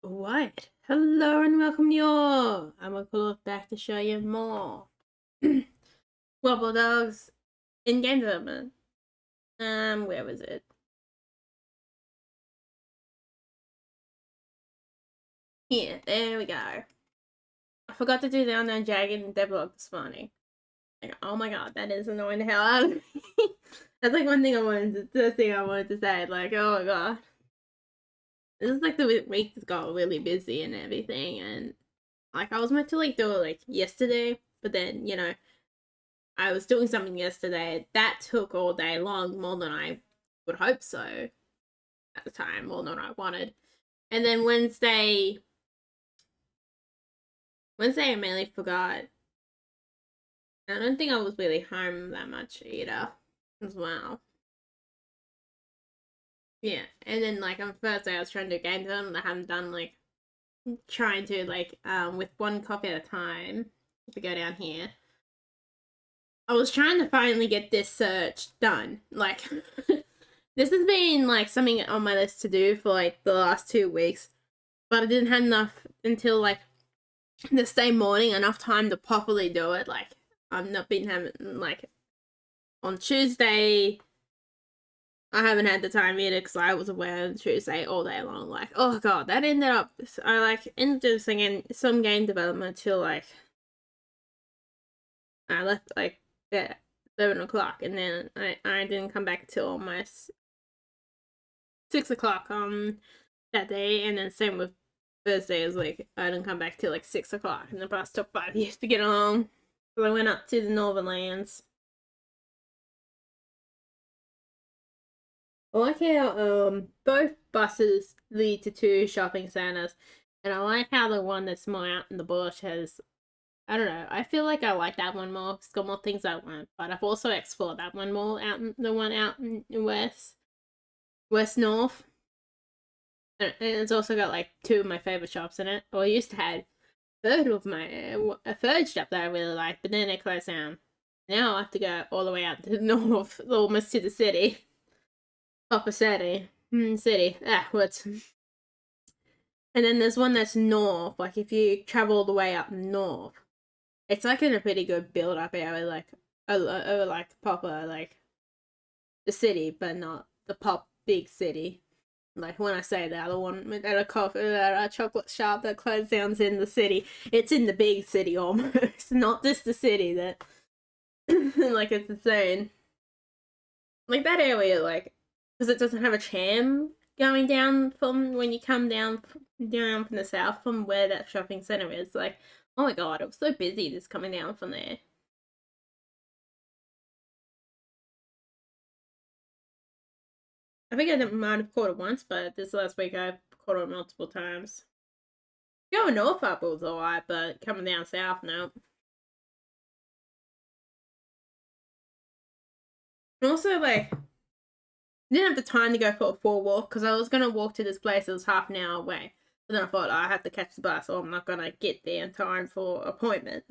What? Hello and welcome you all. I'm gonna look back to show you more. Wobbledogs in-game development. Where was it? Here, there we go. I forgot to do the unknown dragon devlog this morning. Like, oh my god, that is annoying the hell out of me. That's like one thing I wanted to say. Like, oh my god. This is like the week that got really busy and everything, and like I was meant to like do it like yesterday, but then I was doing something yesterday that took all day long, more than I would hope so at the time, more than I wanted. And then Wednesday I mainly forgot. I don't think I was really home that much either, as well. Yeah, and then like on Thursday I was trying to do game development. I haven't done like trying to like with one copy at a time. If we go down here, I was trying to finally get this search done. Like, this has been like something on my list to do for like the last 2 weeks, but I didn't have enough until like the same morning, enough time to properly do it. Like, I've not been having like on Tuesday. I haven't had the time either because I was away on Tuesday all day long. Like, oh god, that ended up. I like ended up singing some game development till like I left like at 7 o'clock, and then I didn't come back till almost 6 o'clock that day, and then same with Thursday. Is like I didn't come back till like 6 o'clock, and the bus took 5 years to get home. So I went up to the Northern Lands. I like how both buses lead to 2 shopping centers, and I like how the one that's more out in the bush has. I don't know. I feel like I like that one more. It's got more things I want, but I've also explored that one more out in the one out in west north. And it's also got like 2 of my favorite shops in it. Well, I used to have a third shop that I really liked, but then it closed down. Now I have to go all the way out to the north, almost to the city. Upper city. City. What? And then there's one that's north. Like if you travel all the way up north, it's like in a pretty good build-up area, like over like proper like the city, but not the pop big city. Like when I say the other one at a chocolate shop that closed down in the city, it's in the big city almost, not just the city that like it's insane. Like that area, like because it doesn't have a tram going down from when you come down from the south from where that shopping center is. Like, oh my god, it was so busy just coming down from there. I think I might have caught it once, but this last week I've caught it multiple times. Going north up was alright, but coming down south, no. And also, like, didn't have the time to go for a full walk because I was gonna walk to this place that was half an hour away. But then I thought I have to catch the bus, or I'm not gonna get there in time for appointment.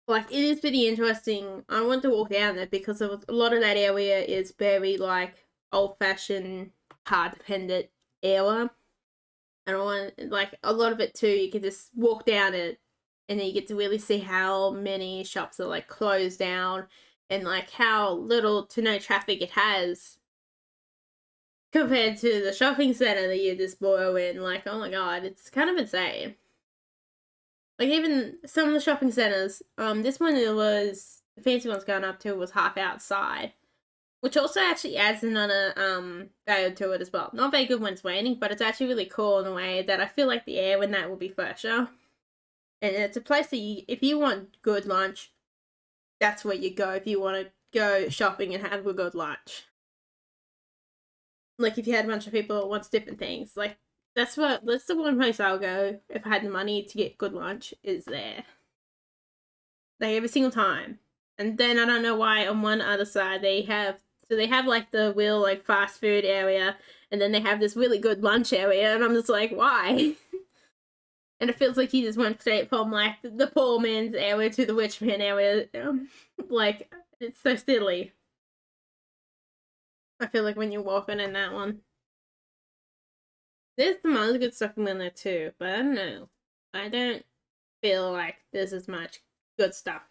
Like, it is pretty interesting. I want to walk down there because a lot of that area is very like old-fashioned, car-dependent era. And I want, like, a lot of it too, you can just walk down it and then you get to really see how many shops are like closed down and like how little to no traffic it has compared to the shopping center that you just boil in. Like, oh my god, it's kind of insane. Like, even some of the shopping centers, this one, it was, the fancy one's going up to was half outside, which also actually adds another value to it as well. Not very good when it's raining, but it's actually really cool in a way that I feel like the air when that will be fresher. And it's a place that if you want good lunch, that's where you go if you want to go shopping and have a good lunch. Like if you had a bunch of people that wants different things, like that's the one place I'll go if I had the money to get good lunch is there. Like every single time. And then I don't know why on one other side they have like the real like fast food area, and then they have this really good lunch area, and I'm just like, why? And it feels like he just went straight from like the poor man's area to the rich man area. Like, it's so silly. I feel like when you're walking in that one. There's some other good stuff in there too, but I don't know. I don't feel like there's as much good stuff.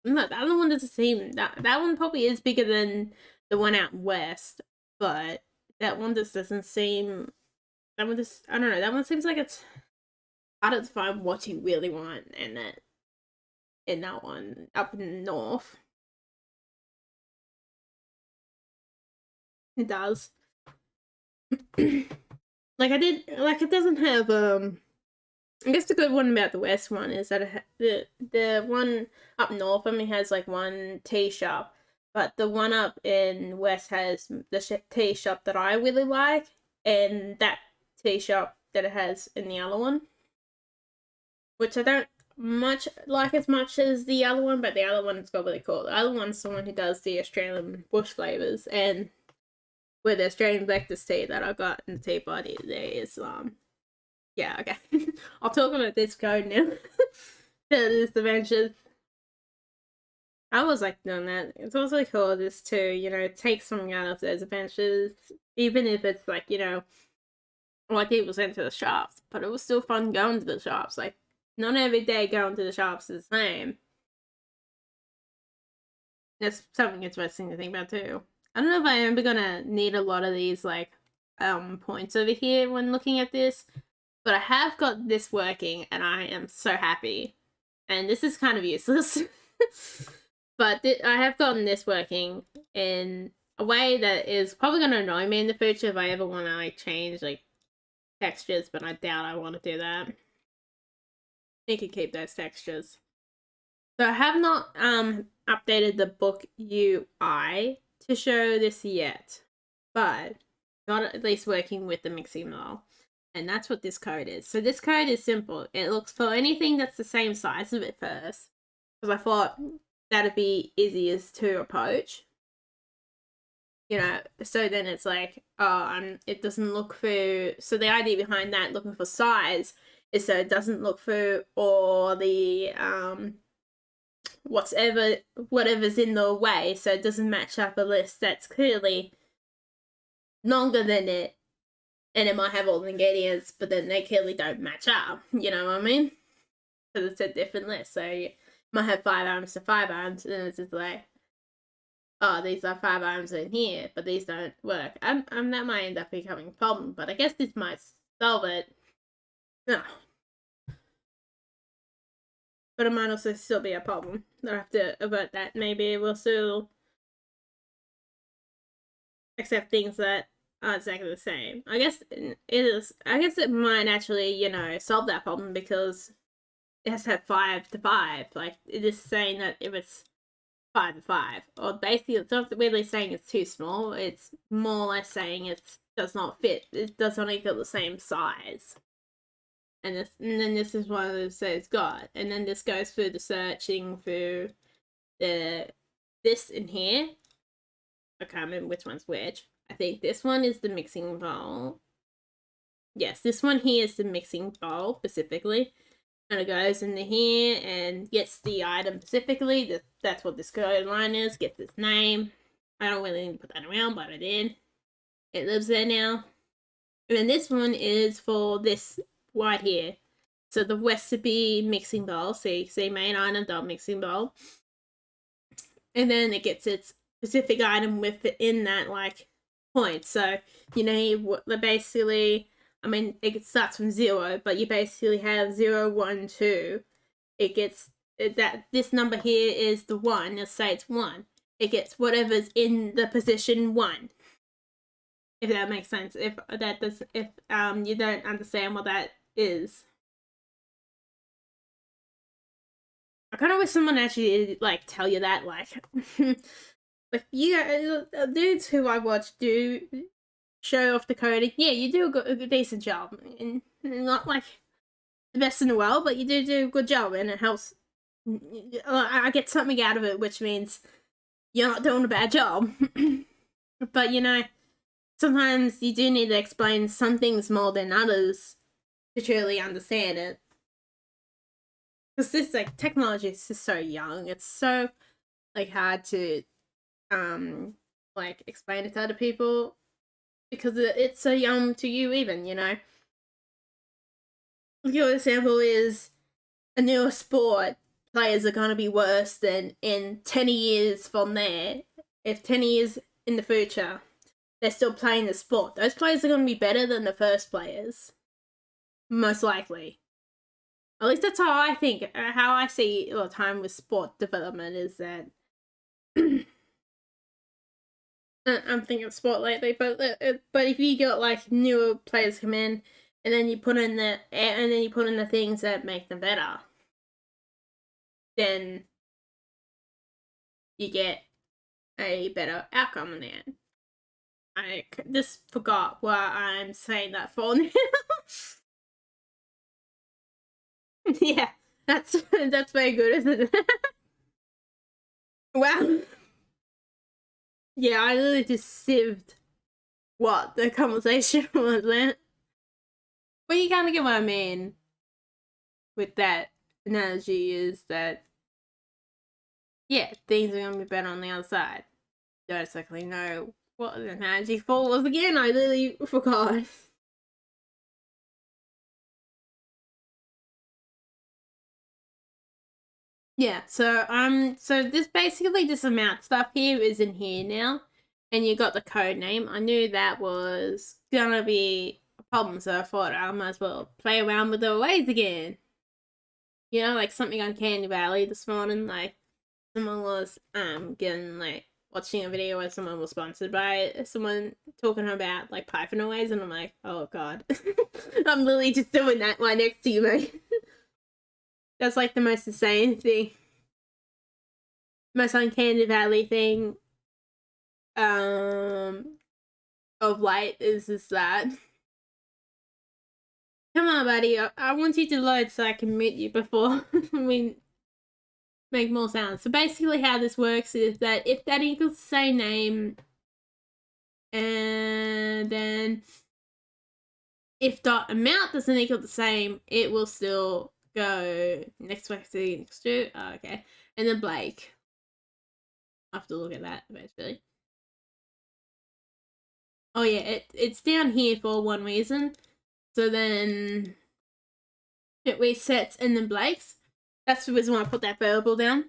No, the other one doesn't seem that one probably is bigger than the one out west, but that one just doesn't seem. That one just I don't know. That one seems like it's harder to find what you really want in that one up in the north. It does. Like it doesn't have I guess the good one about the west one is that the one up north only has like one tea shop, but the one up in west has the tea shop that I really like, and that tea shop that it has in the other one, which I don't much like as much as the other one, but the other one's got really cool. The other one's someone who does the Australian bush flavors, and with the Australian breakfast tea that I got in the tea party, there is yeah, okay. I'll talk about this code now. This adventures. I was like doing that. It's also cool just to, take something out of those adventures. Even if it's like, like it was into the shops. But it was still fun going to the shops. Like, not every day going to the shops is the same. That's something interesting to think about too. I don't know if I am gonna need a lot of these like points over here when looking at this. But I have got this working, and I am so happy. And this is kind of useless. But I have gotten this working in a way that is probably going to annoy me in the future if I ever want to like change like textures, but I doubt I want to do that. You can keep those textures. So I have not updated the book UI to show this yet, but got at least working with the mixing bowl. And that's what this code is. So this code is simple. It looks for anything that's the same size of it first. Because I thought that'd be easiest to approach. So then it's like, it doesn't look for... So the idea behind that, looking for size, is so it doesn't look for all the, whatever's in the way. So it doesn't match up a list that's clearly longer than it. And it might have all the ingredients, but then they clearly don't match up. You know what I mean? Because it's a different list. So you might have 5 items to 5 items, and then it's just like, oh, these are 5 items in here, but these don't work. And that might end up becoming a problem, but I guess this might solve it. No. But it might also still be a problem. I'll have to avert that. Maybe we'll still accept things that are exactly the same. I guess it might actually, solve that problem because it has to have 5 to 5. Like, it is saying that if it's 5 to 5. Or basically, it's not really saying it's too small. It's more or less saying it does not fit. It does not equal the same size. And then this is what it says got. And then this goes through the searching through this in here. I can't remember which one's which. I think this one is the mixing bowl. Yes, this one here is the mixing bowl specifically. And it goes into here and gets the item specifically. That's what this code line is. Gets its name. I don't really need to put that around, but I did. It lives there now. And then this one is for this right here. So the recipe mixing bowl. See main item dot mixing bowl. And then it gets its specific item within that like point. So basically, I mean, it starts from 0, but you basically have 0, 1, 2. It gets that this number here is the 1. Let's say it's 1. It gets whatever's in the position 1. If that makes sense. If you don't understand what that is. I kind of wish someone actually like tell you that, like like dudes who I watch do show off the coding. Yeah, you do a decent job, and not like the best in the world, but you do a good job, and it helps. I get something out of it, which means you're not doing a bad job. But sometimes you do need to explain some things more than others to truly understand it. Because this technology is just so young. It's so hard to explain it to other people because it's so young to you even. a good example is a newer sport. Players are going to be worse than in 10 years from there. If 10 years in the future, they're still playing the sport, those players are going to be better than the first players. Most likely. At least that's how I think. How I see all the time with sport development is that I'm thinking of sport lately, but if you got like newer players come in, and then you put in the things that make them better, then you get a better outcome in the end. I just forgot what I'm saying that for now. Yeah, that's very good, isn't it? Wow. Yeah, I literally just sieved what the conversation was then. But you kind of get what I mean with that analogy is that, yeah, things are going to be better on the other side. Don't exactly know what the analogy for was again. I literally forgot. Yeah, so this basically this amount stuff here is in here now, and you got the code name. I knew that was gonna be a problem, so I thought I might as well play around with the ways again. You know, like something on Candy Valley this morning, like someone was getting like watching a video where someone was sponsored by someone talking about like Python ways, and I'm like, oh god, I'm literally just doing that right next to you, mate. That's like the most insane thing. Most uncanny valley thing of light is just that. Come on, buddy. I want you to load so I can mute you before we make more sounds. So basically how this works is that if that equals the same name, and then if dot amount doesn't equal the same, it will still go next week to next to. Oh, okay. And then Blake. I'll have to look at that eventually. Oh yeah, it's down here for one reason. So then it resets and then Blake's. That's the reason why I put that variable down.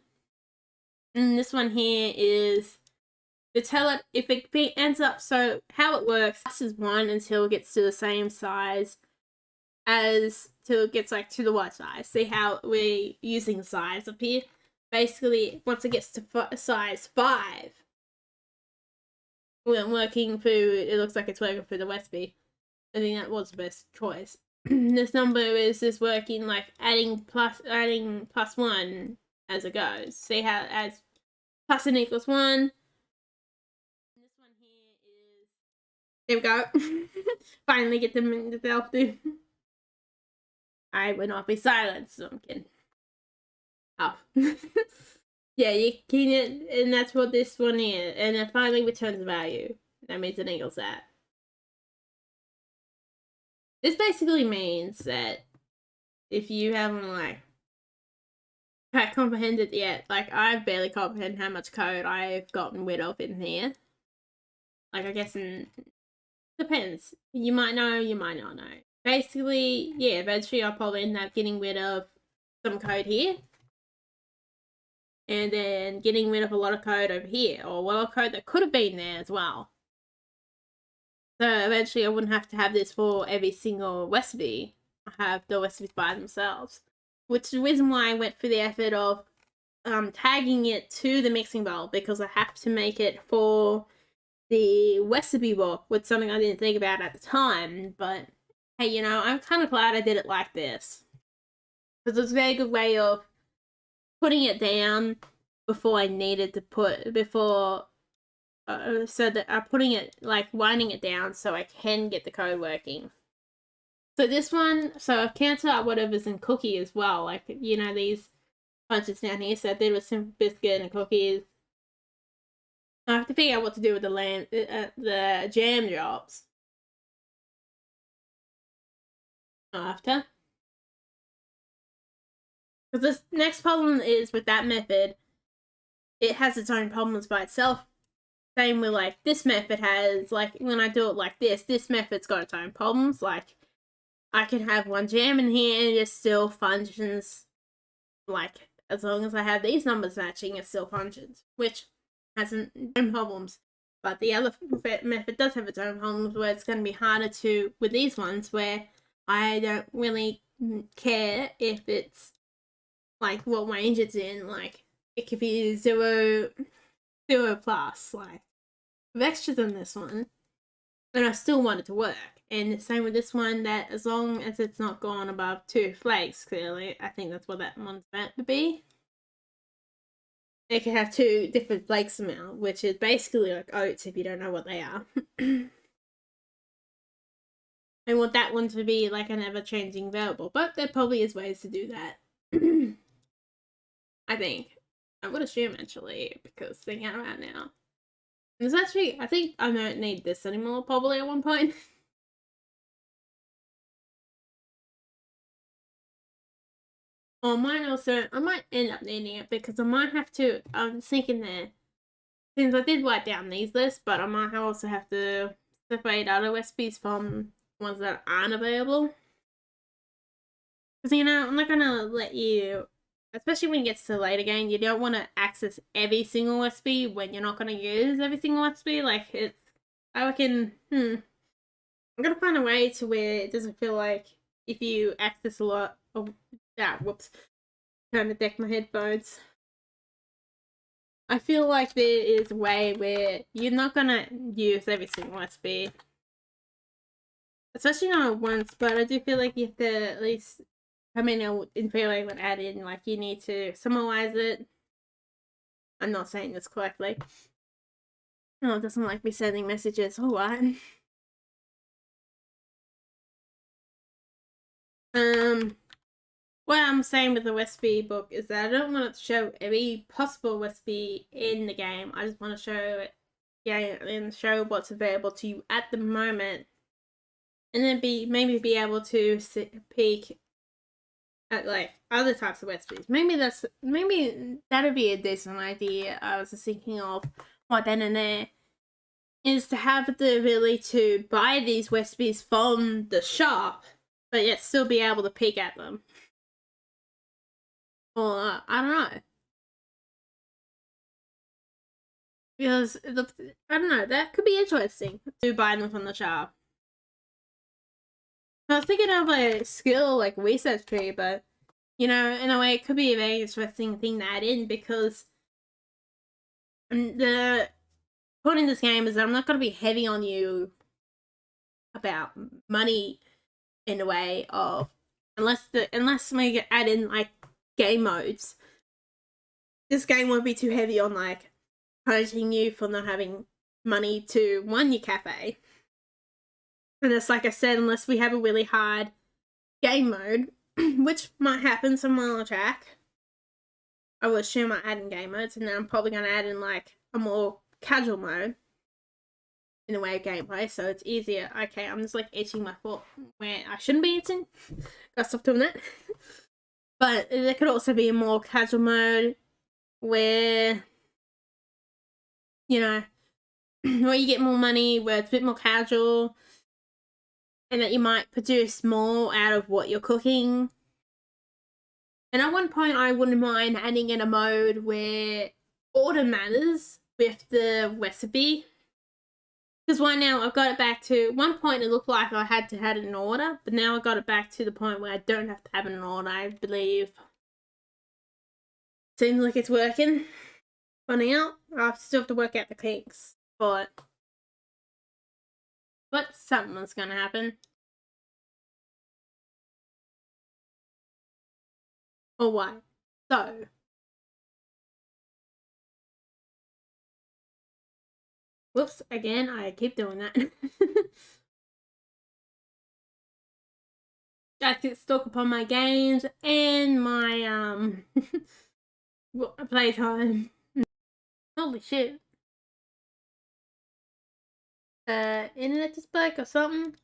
And this one here is to tell it if it ends up, so how it works, this is 1 until it gets to the same size as, till it gets like to the white size. See how we're using size up here? Basically, once it gets to size 5, when working through, it looks like it's working through the recipe. I think that was the best choice. This number is just working like adding plus 1 as it goes. See how as plus and equals 1. This one here is, there we go. Finally get them in the self do. I will not be silenced, so I'm kidding. Oh. Yeah, you can, and that's what this one is. And it finally returns value. That means it equals that. This basically means that if you haven't like quite comprehended yet, like I've barely comprehended how much code I've gotten rid of in here. Like I guess depends. You might know, you might not know. Basically, yeah, eventually I'll probably end up getting rid of some code here. And then getting rid of a lot of code over here, or a lot of code that could have been there as well. So eventually I wouldn't have to have this for every single recipe. I have the recipes by themselves. Which is the reason why I went through the effort of tagging it to the mixing bowl, because I have to make it for the recipe book, with something I didn't think about at the time. But hey, you know, I'm kind of glad I did it like this. Because it's a very good way of putting it down before I needed to so that I'm putting it, like winding it down so I can get the code working. So this one, so I've cancelled out whatever's in cookie as well, like, you know, these bunches down here. So I did with simple biscuit and cookies. I have to figure out what to do with the jam drops after. Because this next problem is with that method, it has its own problems by itself. Same with like this method has, like when I do it like this method's got its own problems. Like I can have one jam in here and it still functions. Like, as long as I have these numbers matching, it still functions, which hasn't own problems. But the other method does have its own problems, where it's going to be harder to, with these ones, where I don't really care if it's like what range it's in. Like, it could be 0 plus, like with extras on this one, and I still want it to work. And the same with this one, that as long as it's not gone above 2 flakes, clearly, I think that's what that one's meant to be. It can have 2 different flakes amount, which is basically like oats if you don't know what they are. I want that one to be like an ever-changing variable, but there probably is ways to do that. I think. I would assume, actually, because thinking out about now. There's actually, I think I don't need this anymore, probably at one point. Or mine also, I might end up needing it because I might have to, I'm thinking there, since I did write down these lists, but I might also have to separate other recipes from ones that aren't available. Because, you know, I'm not going to let you, especially when it gets to the later game, you don't want to access every single recipe when you're not going to use every single recipe. Like, it's, I reckon, I'm going to find a way to where it doesn't feel like if you access a lot of, whoops, trying to deck my headphones. I feel like there is a way where you're not going to use every single recipe. Especially not at once, but I do feel like you have to at least, I mean, in theory, I would add in, like, you need to summarize it. I'm not saying this correctly. Oh, it doesn't like me sending messages. Alright. What I'm saying with the recipe book is that I don't want it to show every possible recipe in the game. I just want to show it, and show what's available to you at the moment. And then maybe be able to peek at like other types of recipes. Maybe that'd be a decent idea. I was just thinking of right then and there is to have the ability to buy these recipes from the shop, but yet still be able to peek at them. Or I don't know, because I don't know, that could be interesting to buy them from the shop. I was thinking of a skill like research tree, but you know, in a way, it could be a very interesting thing to add in because the point in this game is that I'm not going to be heavy on you about money in a way of unless we add in like game modes. This game won't be too heavy on like punishing you for not having money to run your cafe. And it's like I said, unless we have a really hard game mode, which might happen somewhere on the track, I will assume I add in game modes, and then I'm probably going to add in like a more casual mode in a way of gameplay, so it's easier. Okay, I'm just like itching my foot where I shouldn't be itching. Gotta stop doing that. But there could also be a more casual mode where, you know, where you get more money, where it's a bit more casual, and that you might produce more out of what you're cooking. And at one point, I wouldn't mind adding in a mode where order matters with the recipe. Because right now, I've got it back to one point, it looked like I had to have it in order, but now I got it back to the point where I don't have to have it in order, I believe. Seems like it's working. For now, I still have to work out the kinks for it. But something's gonna happen. Or what? So, whoops, again, I keep doing that. I get stuck upon my games and my, playtime. Holy shit. Internet just broke or something?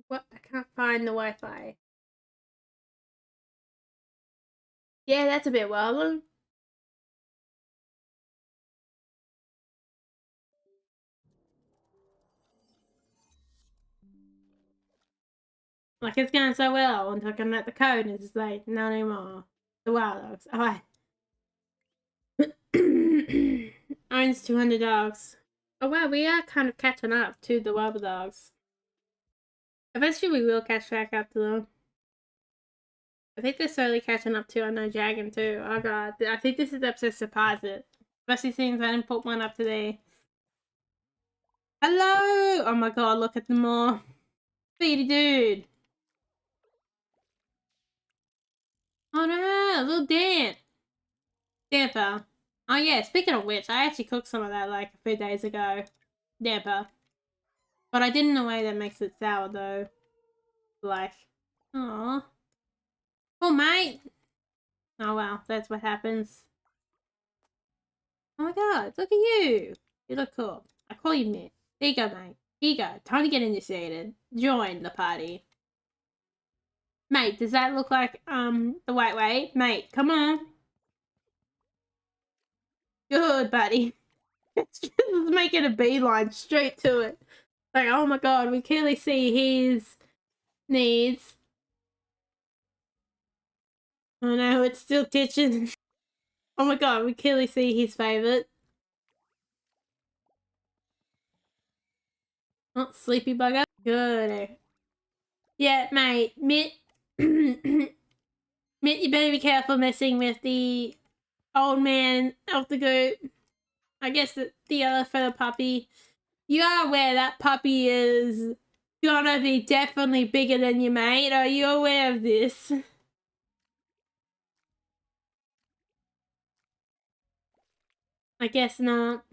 What? I can't find the Wi-Fi. Yeah, that's a bit wild. Like, it's going so well until I come at the code and it's just like, not anymore. The Wobbledogs. Alright. Owns 200 dogs. Oh wow, we are kind of catching up to the Wobbledogs. Eventually we will catch back up to them. I think they're slowly catching up to Unknown Dragon too. Oh god, I think this is the episode surprise it. Especially since I didn't put one up today. Hello! Oh my god, look at them all. Speedy dude. Oh no, a little damper. Oh yeah, speaking of which, I actually cooked some of that like a few days ago. Damper. But I did it in a way that makes it sour though. Like, aww. Oh mate! Oh wow, that's what happens. Oh my god, look at you! You look cool. I call you Mitt. There you go, mate. Here you go. Time to get initiated. Join the party. Mate, does that look like, the white way? Mate, come on. Good, buddy. It's just making a beeline straight to it. Like, oh my god, we clearly see his needs. Oh no, it's still titching. Oh my god, we clearly see his favourite. Oh, sleepy bugger. Good. Yeah, mate. Mitt, Mitt, you better be careful messing with the old man of the group. I guess the other fellow puppy. You are aware that puppy is gonna be definitely bigger than you, mate. Are you aware of this? I guess not.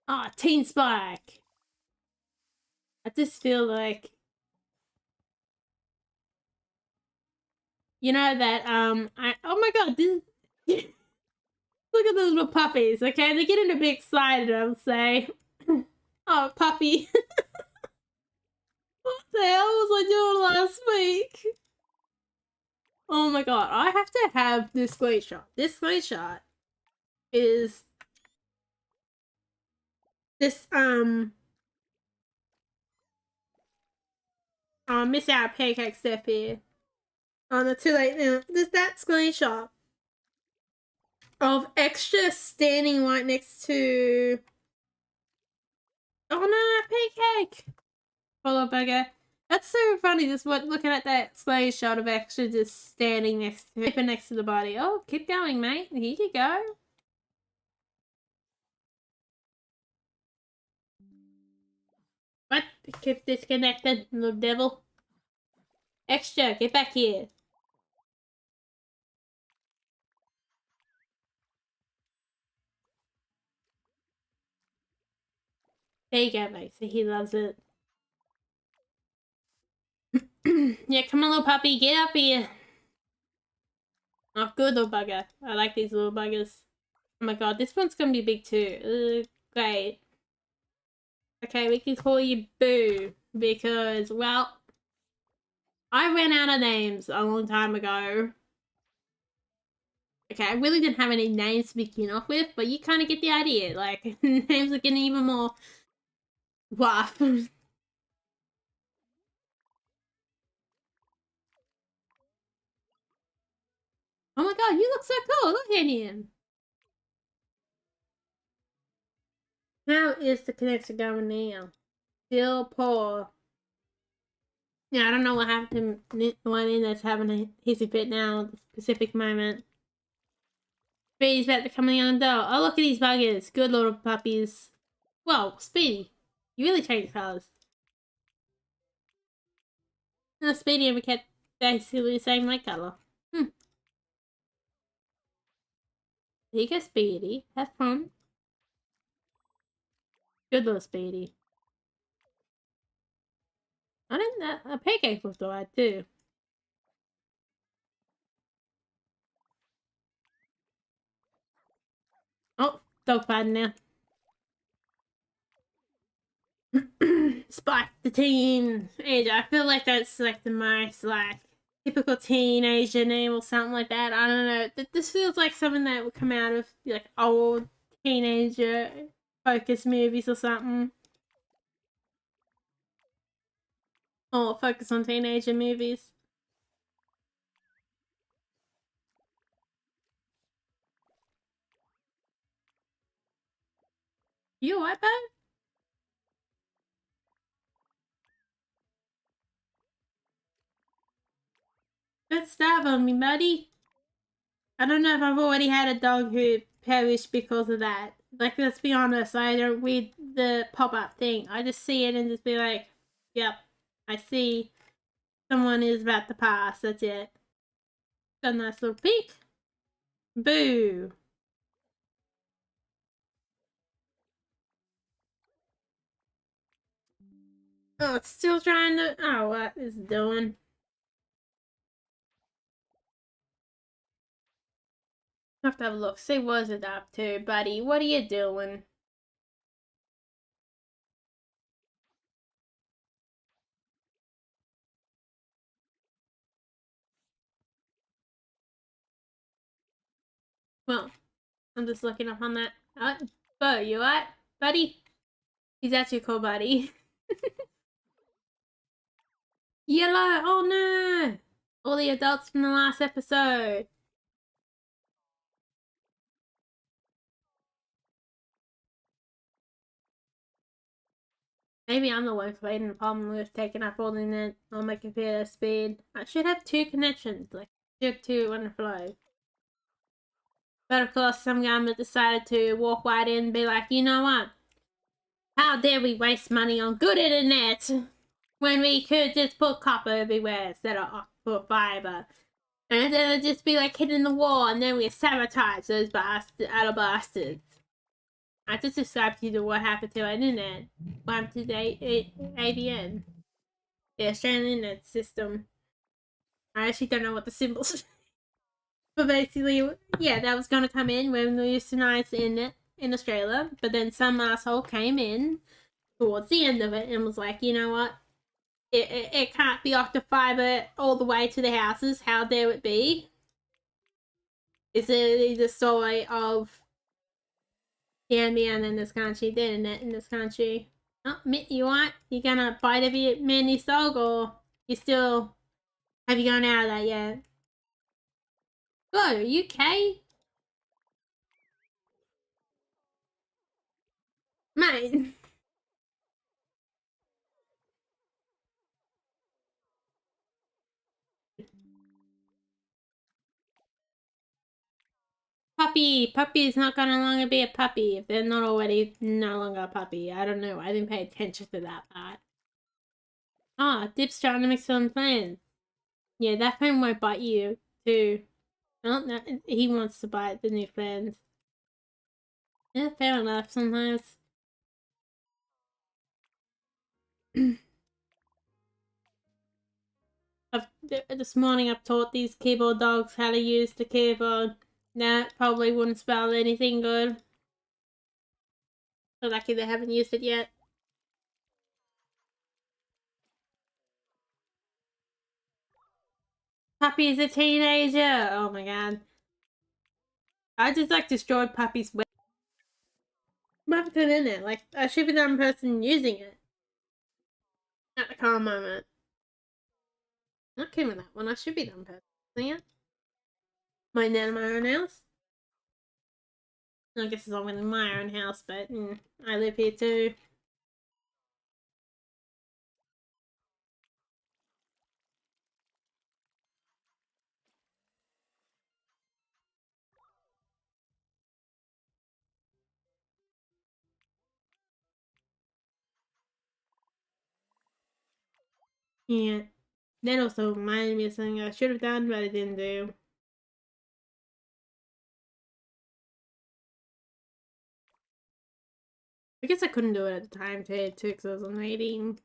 Oh, Teen Spike. I just feel like, you know that, oh my god, this, look at those little puppies, okay? They're getting a bit excited, I'll say. Oh, puppy. What the hell was I doing last week? Oh my god, I have to have this screenshot. This screenshot is this, miss out pancake step here. Oh, not too late now. There's that screenshot of extra standing right next to. Oh no, pancake! Follow bugger. That's so funny. Just looking at that screenshot of extra just standing next to the body. Oh, keep going, mate. Here you go. What? Keep disconnected, little devil. Extra, get back here. There you go, mate. So he loves it. Yeah, come on, little puppy. Get up here. Oh, good little bugger. I like these little buggers. Oh my god, this one's gonna be big too. Great. Okay, we can call you Boo. Because, well, I ran out of names a long time ago. Okay, I really didn't have any names to begin off with, but you kind of get the idea. Like, names are getting even more rough. Oh my god, you look so cool. Look at him. How is the connection going now? Still poor. Yeah, I don't know what happened to one that's having a hissy fit now at the specific moment. Speedy's about to come in on the door. Oh, look at these buggers. Good little puppies. Whoa, Speedy. You really changed colours. No, Speedy and we kept basically the same light colour. There you go, Speedy. Have fun. Good little Speedy. I didn't know. A pancake was alright too. Oh, dog fighting now. Spike the teen age. I feel like that's like the most like typical teenager name or something like that. I don't know. This feels like something that would come out of like old teenager focused movies or something. Or focus on teenager movies. You alright, babe? Don't starve on me, buddy. I don't know if I've already had a dog who perished because of that. Like, let's be honest, I don't read the pop-up thing. I just see it and just be like, yep, I see someone is about to pass. That's it. Got a nice little peek. Boo. Oh, it's still trying to... Oh, what is it doing? I have to have a look. See what it's up to, buddy. What are you doing? Well, I'm just looking up on that. Bo, you alright, buddy? He's actually cool, buddy. Yellow! Oh no! All the adults from the last episode. Maybe I'm the one creating the problem with taking up all the internet on my computer speed. I should have two connections, like should two on the flow. But of course, some government decided to walk right in and be like, you know what? How dare we waste money on good internet when we could just put copper everywhere instead of put fiber? And then it'd just be like hitting the wall, and then we sabotage those bastards. I just described to you what happened to our internet. What happened to the ABN, the Australian internet system. I actually don't know what the symbols. But basically, yeah, that was gonna come in when we euthanized the internet in Australia. But then some asshole came in towards the end of it and was like, you know what? It can't be off the fiber all the way to the houses. How dare it be? Is it the story of the NBN in this country, the internet in this country? Oh, Mitt, you what? You gonna bite every man's dog, or you still have you gone out of that yet? Oh, are you okay? Mate. Puppy is not gonna longer be a puppy if they're not already no longer a puppy. I don't know. I didn't pay attention to that part. Ah, Dip's trying to make some friends. Yeah, that friend won't bite you too. Oh, no, he wants to bite the new friends. Yeah, fair enough sometimes. This morning I've taught these keyboard dogs how to use the keyboard. That probably wouldn't spell anything good. So lucky they haven't used it yet. Puppy's a teenager! Oh my god. I just like destroyed Puppy's web. What happened in it? Like, I should be the only person using it. At the current moment. Not kidding with that one. I should be the only person using it. My net in my own house. I guess it's not really my own house, but I live here too. Yeah. That also reminded me of something I should have done, but I didn't do. I guess I couldn't do it at the time too, because I was on waiting.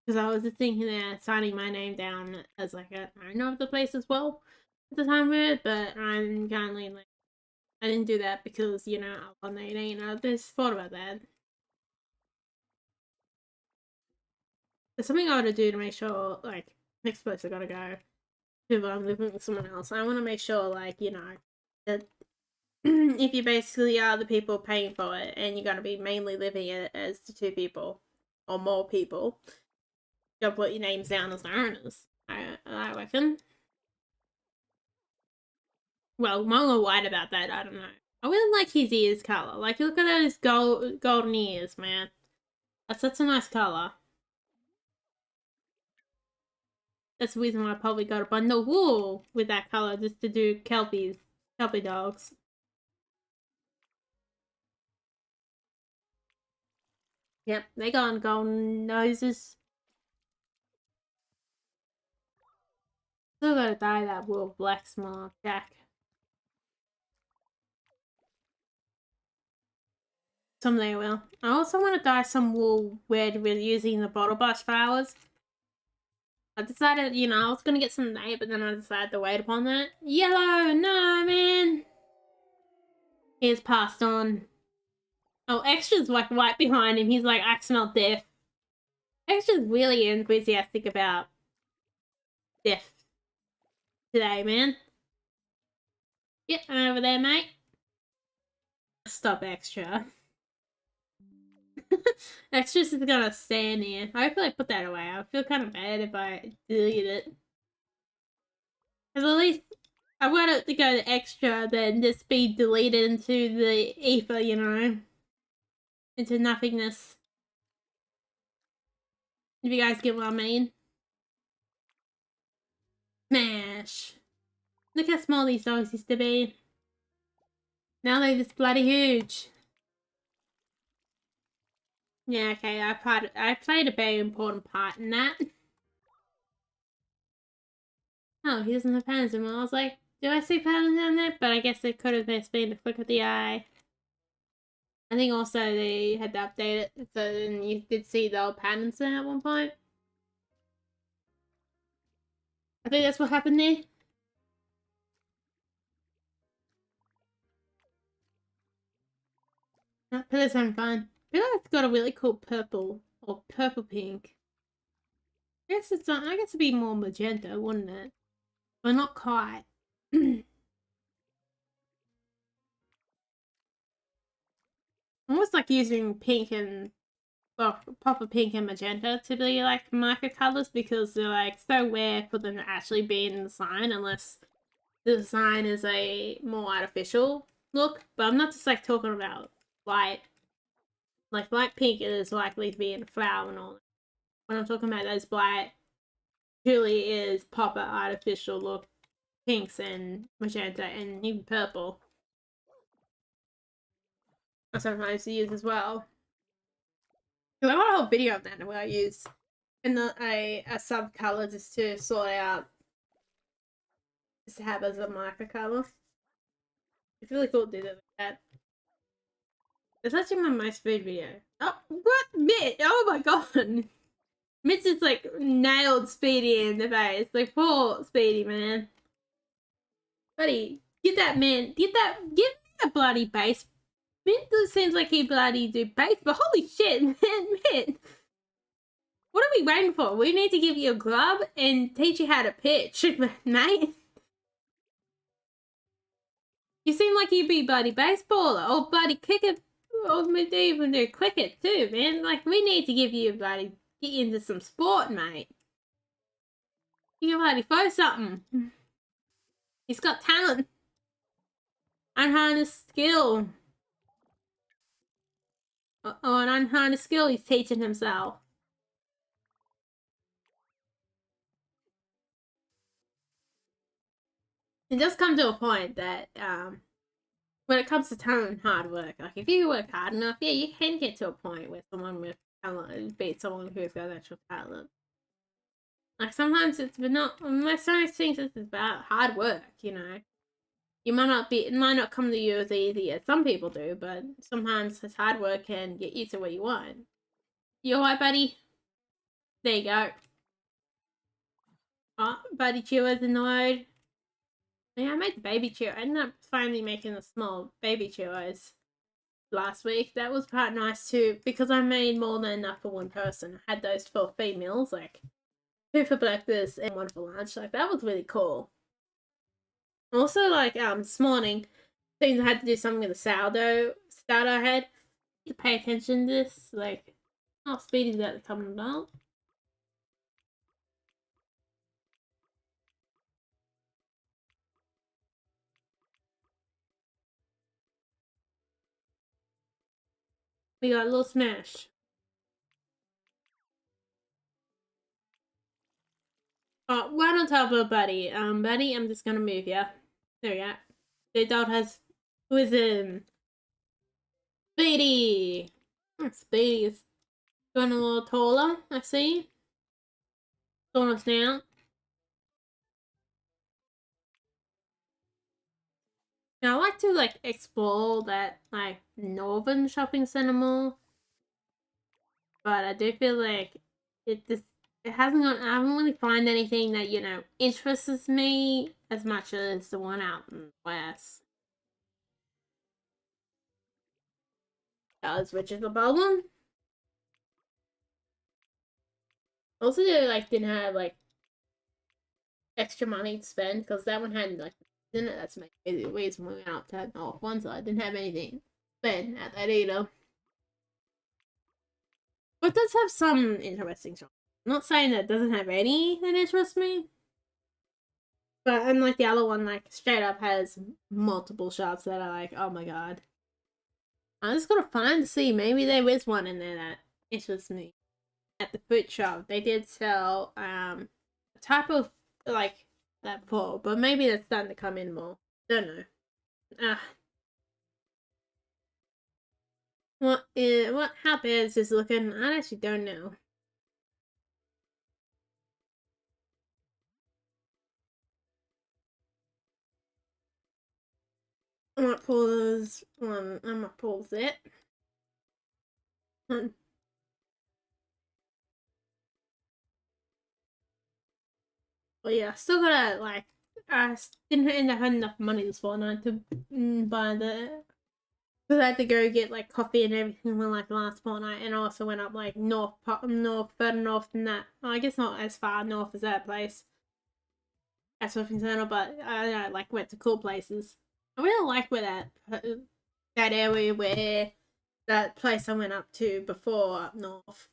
Because I was just thinking that signing my name down as like a owner of the place as well at the time of it, but I'm currently like, I didn't do that because, you know, I was on 18. I just thought about that. There's something I gotta do to make sure, like, next place I gotta go, if I'm living with someone else, I want to make sure, like, you know, that if you basically are the people paying for it and you're going to be mainly living it as the two people or more people, you'll put your names down as the owners. I reckon. Well, wrong or white about that, I don't know. I really like his ears color. Like, look at those golden ears, man. That's such a nice color. That's the reason why I probably got a bundle of wool with that color, just to do Kelpie dogs. Yep, they got golden noses. Still gotta dye that wool black small jack. Someday I will. I also want to dye some wool red with using the bottle brush flowers. I decided, I was gonna get some today, but then I decided to wait upon that. Yellow! No, man! He's passed on. Oh, Extra's like right behind him. He's like, I smell death. Extra's really enthusiastic about death today, man. Get over there, mate. Stop, Extra. Extra's just gonna stand here. Hopefully I put that away. I feel kind of bad if I delete it. Because at least I want it to go to Extra than just be deleted into the ether, into nothingness. If you guys get what I mean. Smash. Look how small these dogs used to be. Now they're just bloody huge. Yeah, okay, I played a very important part in that. Oh, he doesn't have patterns anymore. I was like, do I see patterns on there? But I guess it could have just been a flick of the eye. I think also they had to update it, so then you did see the old patterns there at one point. I think that's what happened there. No, Pillar's having fun. Pillar's got a really cool purple, or purple pink. I guess it'd be more magenta, wouldn't it? But not quite. Almost like using pink and, well, proper pink and magenta to be like marker colors, because they're like so rare for them to actually be in the design unless the design is a more artificial look. But I'm not just like talking about light pink is likely to be in a flower and all that. When I'm talking about those bright, truly is proper artificial look pinks and magenta and even purple. I sometimes use as well. I got a whole video of that where I use a sub color just to sort out, just to have as a marker color. It's really cool to do that with that. It's actually my most viewed video. Oh, what? Mitt! Oh my god! Mitt just like nailed Speedy in the face. Like, poor Speedy, man. Buddy, give me a bloody base. Mitt seems like he bloody do base, but holy shit, man, Mitt. What are we waiting for? We need to give you a glove and teach you how to pitch, mate. You seem like you'd be bloody baseballer or bloody kicker, or maybe even do cricket too, man. Like, we need to give you bloody, get you into some sport, mate. You can bloody throw something. He's got talent. Unharnessed skill. Oh, an unharnessed skill he's teaching himself. It does come to a point that, when it comes to talent and hard work, like, if you work hard enough, yeah, you can get to a point where someone with talent beat someone who's got actual talent. Like, sometimes it's not, most things it's about hard work, You it might not come to you as easy as some people do, but sometimes it's hard work can get you to where you want. You alright, buddy? There you go. Oh, buddy Chewer's in the road. Yeah, I made the baby chewer. I ended up finally making the small baby chewers last week. That was quite nice too, because I made more than enough for one person. I had those 4 meals, like 2 for breakfast and 1 for lunch. Like, that was really cool. Also, like, this morning, things I had to do something with the sourdough starter I had. To pay attention to this, like, oh, Speedy's about to come about. We got a little smash. Oh, right on top of Buddy. Buddy, I'm just gonna move you. There we go. The dog has wisdom. Speedy! Speedy is going a little taller, I see. Slowing us down. Now, I like to, like, explore that, like, northern shopping center more. But I do feel like it hasn't got, I haven't really found anything that, you know, interests me as much as the one out in the west. Which is a problem. Also, they, like, didn't have, like, extra money to spend, because that one had, like, in it. That's the reason we went up to that north one side. Didn't have anything to spend at that either. But it does have some interesting shops. I'm not saying that it doesn't have any that interest me. But unlike the other one, like, straight up has multiple shops that are like, oh my god. I just gotta find to see. Maybe there is one in there that interests me. At the fruit shop, they did sell a type of, like, that fall, but maybe that's starting to come in more. Don't know. How bad is this looking? I actually don't know. I might pause one. I might pause it. Well, yeah, still gotta, like, I didn't end up having enough money this fortnight to buy the, because I had to go get, like, coffee and everything from, like, last fortnight, and I also went up, like, further north than that. Well, I guess not as far north as that place. At shopping center, but I like, went to cool places. I really like where that area where that place I went up to before up north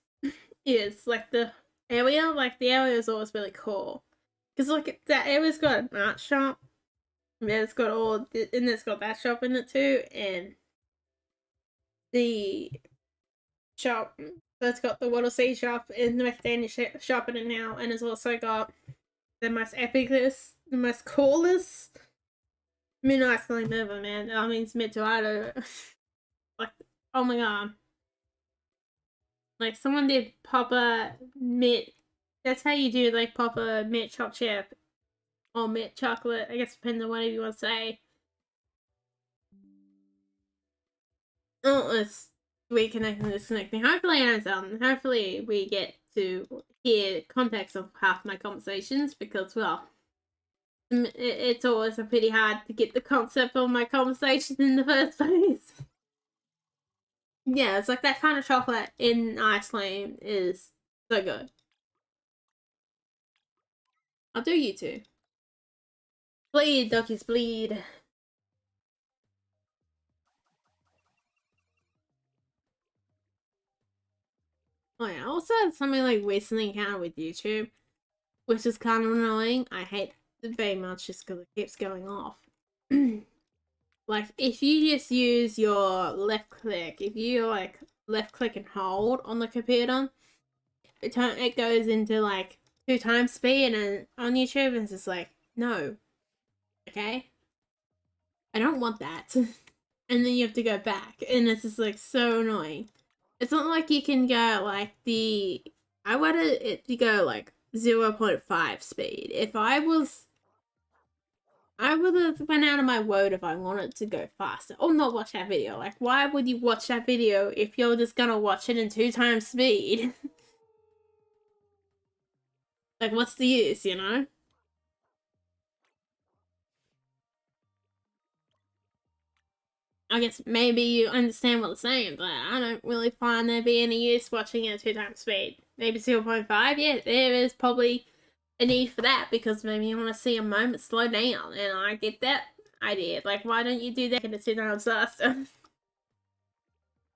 is. Like, the area is always really cool. Because, like, that area's got an art shop. And it's got it's got that shop in it too, and the shop that's got the Waddle Sea shop and the McDaniel shop in it now, and it's also got the most epicest, the most coolest mid-ice cream ever, man. I mean, it's mid-to-auto. Like, oh my god. Like, someone did Papa Mint. That's how you do, like, Papa Mint chopped chip. Or mint chocolate, I guess, depending on whatever you want to say. Oh, it's reconnecting and disconnecting. Hopefully, hopefully we get to hear context of half my conversations, because, well, it's always pretty hard to get the concept of my conversation in the first place. Yeah, it's like that kind of chocolate in ice cream is so good. I'll do you two. Bleed, duckies, bleed. Oh yeah, I also had something like recently encountered with YouTube, which is kind of annoying. I hate it very much just because it keeps going off. Like, if you just use your left click, if you, like, left click and hold on the computer, it goes into, like, 2x speed, and on YouTube it's just like, no. Okay? I don't want that. And then you have to go back, and it's just, like, so annoying. It's not like you can go, like, I wanted it to go, like, 0.5 speed. If I would have went out of my road if I wanted to go faster. Or not watch that video. Like, why would you watch that video if you're just gonna watch it in 2x speed? Like, what's the use, you know? I guess maybe you understand what I'm saying, but I don't really find there be any use watching it at 2x speed. Maybe 0.5, yeah, there is probably a need for that, because maybe you want to see a moment slow down, and I get that. I did. Like, why don't you do that in a 2 times faster?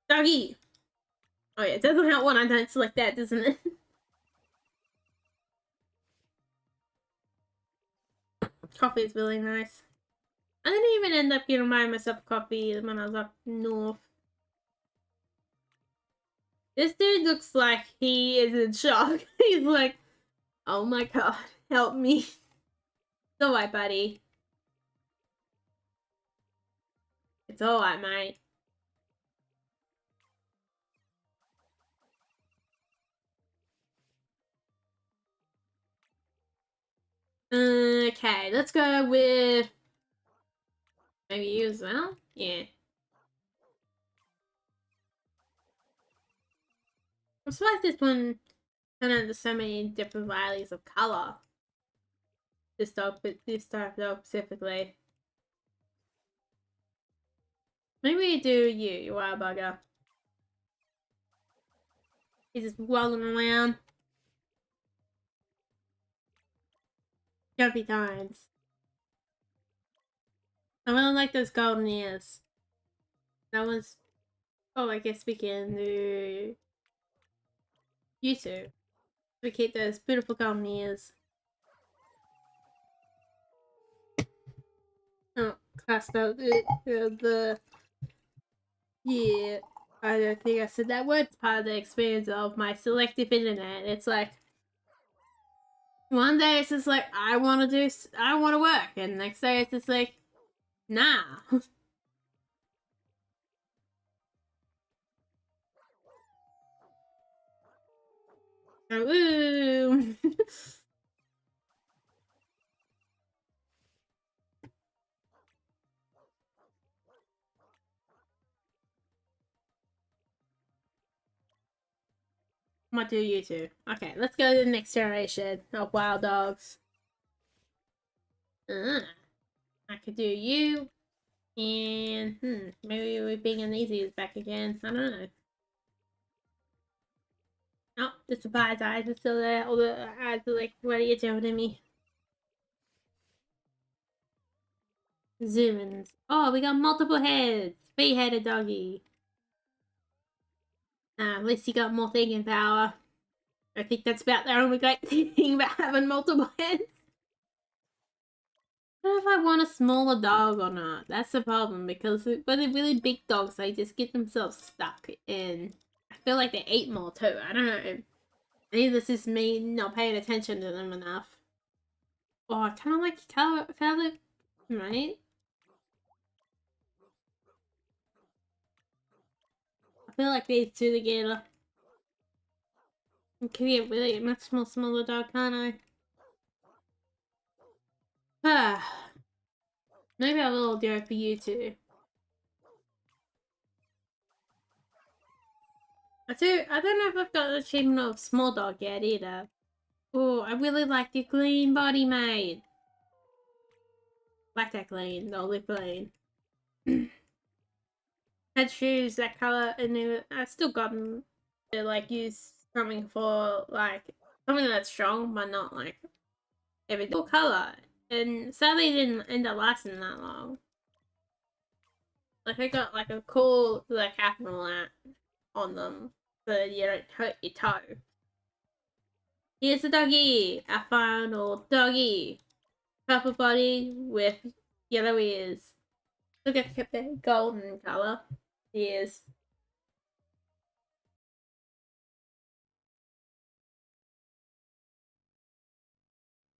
Doggy! Oh yeah, it doesn't help when I don't select that, doesn't it? Coffee is really nice. I didn't even end up getting myself coffee when I was up north. This dude looks like he is in shock. He's like, oh my god, help me. It's alright, buddy. It's alright, mate. Okay, let's go with maybe you as well. Yeah. I'm surprised this one kind of there's so many different varieties of color. This dog, but this type of dog specifically. Maybe we do you wild bugger. He's just rolling around. Jumpy times. I really like those golden ears. That was. Oh, I guess we can do you two. We keep those beautiful golden ears. Oh, classed out the. Yeah. I don't think I said that word. It's part of the experience of my selective internet. It's like one day it's just like I want to work, and the next day it's just like, nah. Ooh. What do you two? Okay, let's go to the next generation of wild dogs. I could do you, and maybe we're being an easy is back again. I don't know. Oh, the surprise eyes are still there. All the eyes are like, what are you doing to me? Zoomins. Oh, we got multiple heads. 3-headed doggy. At least he got more thinking power. I think that's about the only great thing about having multiple heads. I don't know if I want a smaller dog or not. That's the problem, because when they're really big dogs, they just get themselves stuck in. I feel like they eat more too. I don't know. Maybe this is me not paying attention to them enough. Oh, I kind of like color, right? I feel like these two together. I can get really much more smaller dog, can't I? Ah, maybe I will go for you two. I don't know if I've got the achievement of small dog yet either. Oh, I really like the green body, mate. Like that green, the olive green. Had shoes that color, and I've still gotten to like use something for like something that's strong, but not like every color. And sadly, it didn't end up lasting that long. Like I got like a cool like capital on them, so you don't hurt your toe. Here's the doggy, a final doggy. Purple body with yellow ears. Look at the golden color ears.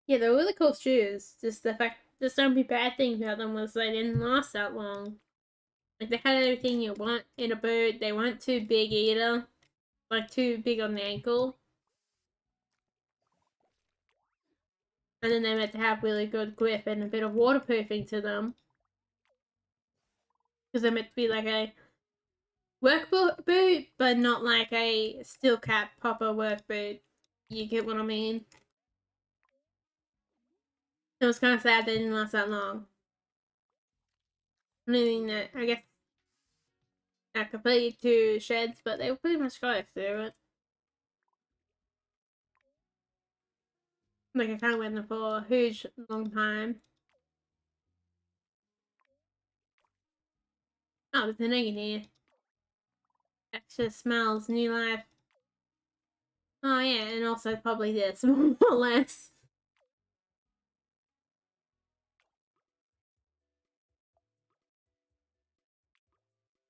Yeah, they're really cool shoes. Just the fact, there's so many bad things about them was they didn't last that long. Like they had everything you want in a boot. They weren't too big either, like too big on the ankle. And then they meant to have really good grip and a bit of waterproofing to them. Because they're meant to be like a work boot, but not like a steel cap proper work boot. You get what I mean? It was kind of sad they didn't last that long. Meaning that, I guess, I completed 2 sheds, but they were pretty much going through it. Like, I kind of went there for a huge long time. Oh, there's an egg in here. Extra smells, new life. Oh yeah, and also probably this, more or less.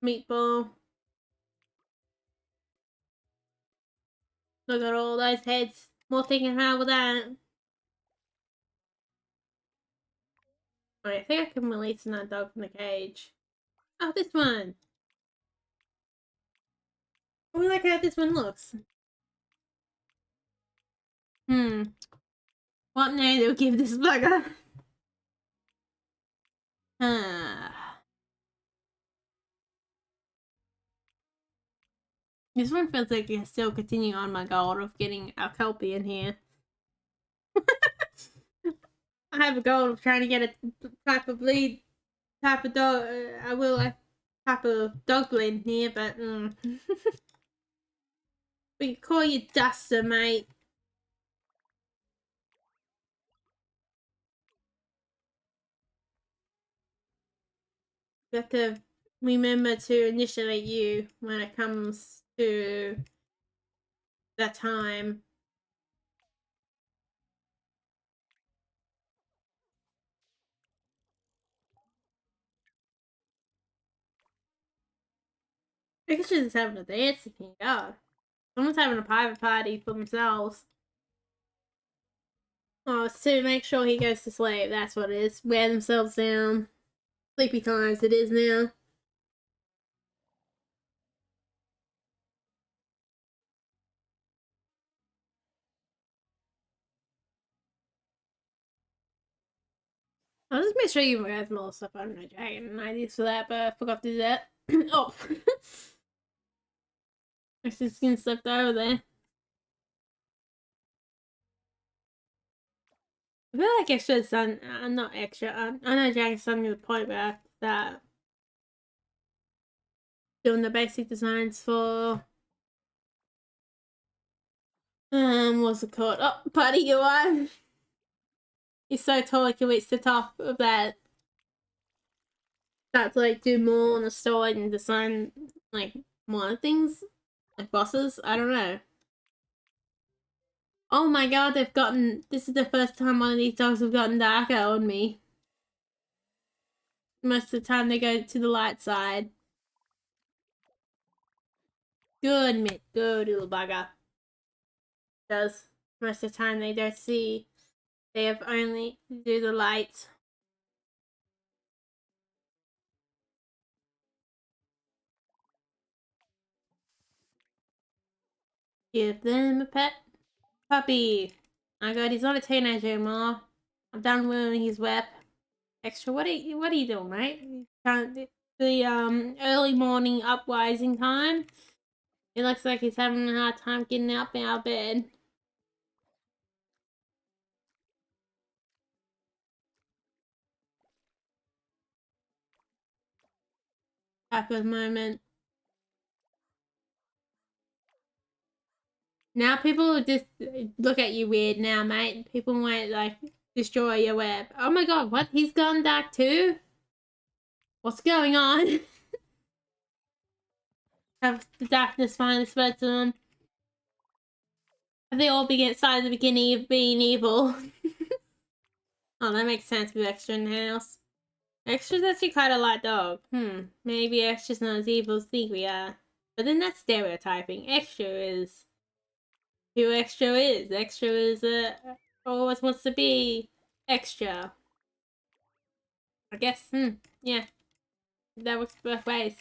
Meatball. Look at all those heads. More thinking how with that. Wait, I think I can release that dog from the cage. Oh, this one. I like how this one looks. What name do we give this bugger? This one feels like it's still continuing on my goal of getting a Kelpie in here. I have a goal of trying to get a type of type of dog. I will a type of dog blend here, but we can call you Duster, mate. You have to remember to initiate you when it comes to that time. Pikachu's just having a dance in here. God. Someone's having a private party for themselves. Oh, it's to make sure he goes to sleep. That's what it is. Wear themselves down. Sleepy times it is now. I'll just make sure you guys more stuff. I don't know, dragon ideas for that, but I forgot to do that. Oh. Actually, skin slipped over there. I feel like extra's done. Not extra. I know Dragon's done to the point where that doing the basic designs for what's it called? Oh, Buddy, you are. He's so tall he can reach the top of that. Start to like do more on the story and design like more things, like bosses. I don't know. Oh my god, they've gotten. This is the first time one of these dogs have gotten darker on me. Most of the time they go to the light side. Good, Mitt. Good, little bugger. Does most of the time they don't see. They have only do the light. Give them a pet puppy. My god, he's not a teenager anymore. I'm done ruining his web. Extra, what are you doing, mate? The early morning uprising time. It looks like he's having a hard time getting up out of bed. Type of moment. Now people just look at you weird now, mate. People might like destroy your web. Oh my god, what? He's gone dark too? What's going on? Have the darkness finally spread to them? Have they all started at the beginning of being evil? Oh, that makes sense with Extra in the house. Extra's actually quite a light dog. Maybe Extra's not as evil as think we are. But then that's stereotyping. Extra is who Extra is. Extra is always wants to be extra. I guess, yeah. That works both ways.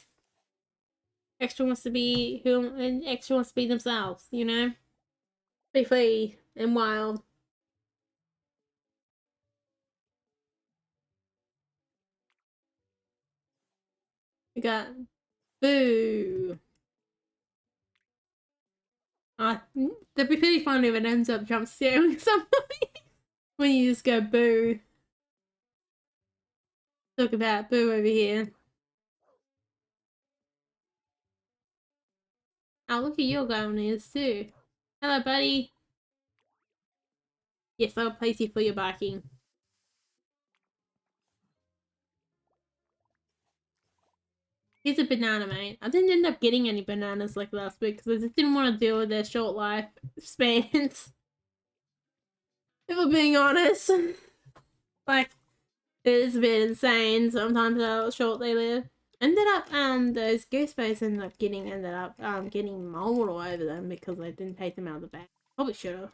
Extra wants to be who, and Extra wants to be themselves, you know? Be free and wild. We got Boo. That'd be pretty funny if it ends up jump scaring somebody when you just go Boo. Talk about Boo over here. Oh, look at your guy on this too. Hello, buddy. Yes, I'll place you for your barking. He's a banana, mate. I didn't end up getting any bananas like last week because I just didn't want to deal with their short life spans. If we're being honest. Like, it's a bit insane sometimes how short they live. Ended up, those goose bows ended up getting mold all over them because I didn't take them out of the bag. Probably should have.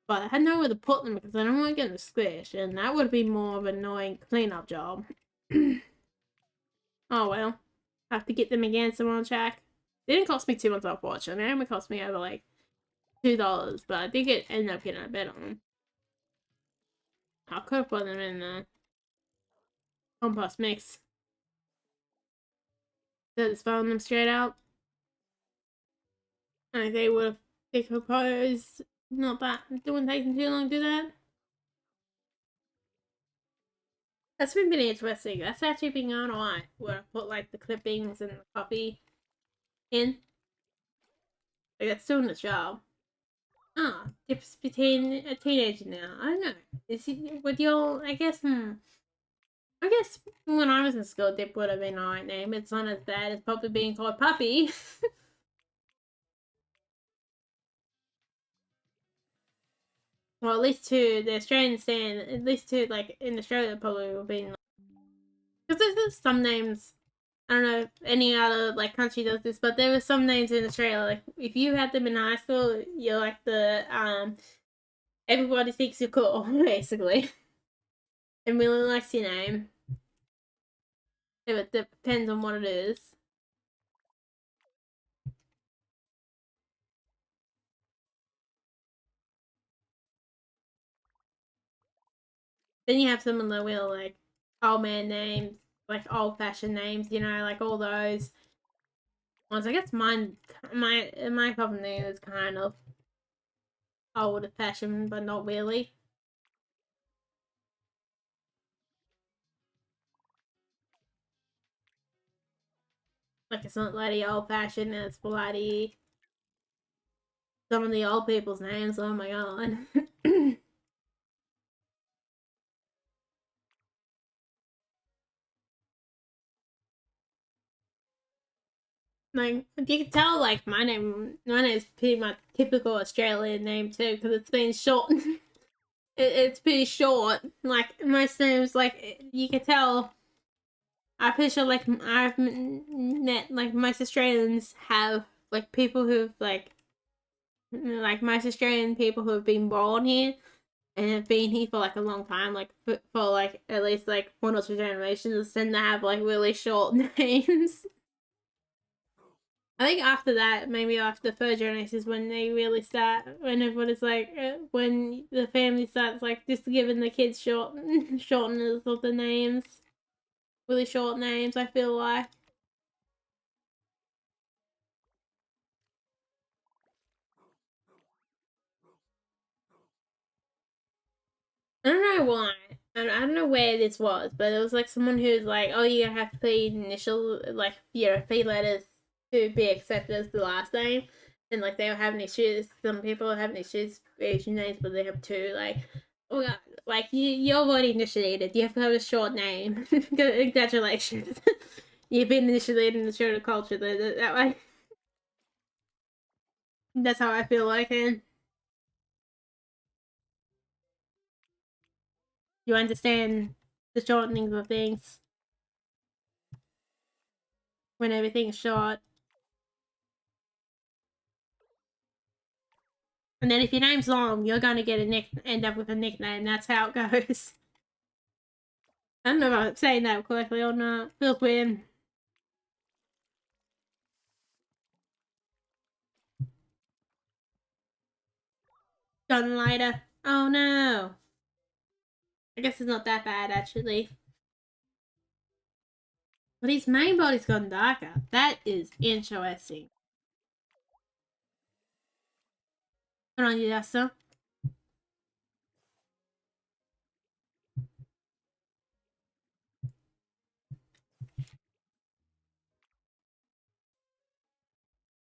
But I had nowhere to put them because I don't want to get them squished, and that would be more of an annoying cleanup job. Oh well. Have to get them again some more check. It didn't cost me too much off watch, and it only cost me over like $2, but I think it ended up getting a bit on them. I could have put them in the compost mix. Just throwing them straight out. And they would have decomposed. Not that it wouldn't take them too long to do that. That's been pretty interesting. That's actually been going alright. Where I put like the clippings and the coffee in. Like that's doing the job. Ah, Dip's between a teenager now. I don't know. Is he with your I guess I guess when I was in school Dip would have been an alright name. It's not as bad as probably being called Puppy. Well, at least to the Australian stand, at least to like in Australia probably would have been because there's some names. I don't know if any other like country does this, but there were some names in Australia. Like if you had them in high school, you're like the everybody thinks you're cool basically, and really likes your name. It depends on what it is. Then you have some of the real like old man names, like old fashioned names. You know, like all those ones. I guess my problem name is kind of old fashioned, but not really. Like it's not bloody old fashioned, it's bloody some of the old people's names. Oh my god. Like you can tell, like my name is pretty much typical Australian name too because it's been short. It's pretty short. Like most names, like you can tell. I'm pretty sure, like I've met like most Australians have like people who've like most Australian people who have been born here and have been here for like a long time, like for like at least like 1 or 2 generations, tend to have like really short names. I think after that, maybe after the third generation is when they really start, when everybody's like, when the family starts like just giving the kids shorteners of the names, really short names. I feel like I don't know why. I don't know where this was, but it was like someone who's like, oh, you have to put initial, like, 3 letters to be accepted as the last name. And like they were having issues. Some people are having issues with Asian names, but they have two. Like, oh god, like you're already initiated. You have to have a short name. Congratulations, you've been initiated in the shorter culture. That way, that's how I feel like. And you understand the shortenings of things when everything's short. And then if your name's long, you're gonna get end up with a nickname. That's how it goes. I don't know if I'm saying that correctly or not. Feels weird. Done lighter. Oh no. I guess it's not that bad actually. But his main body's gone darker. That is interesting. Put on your duster.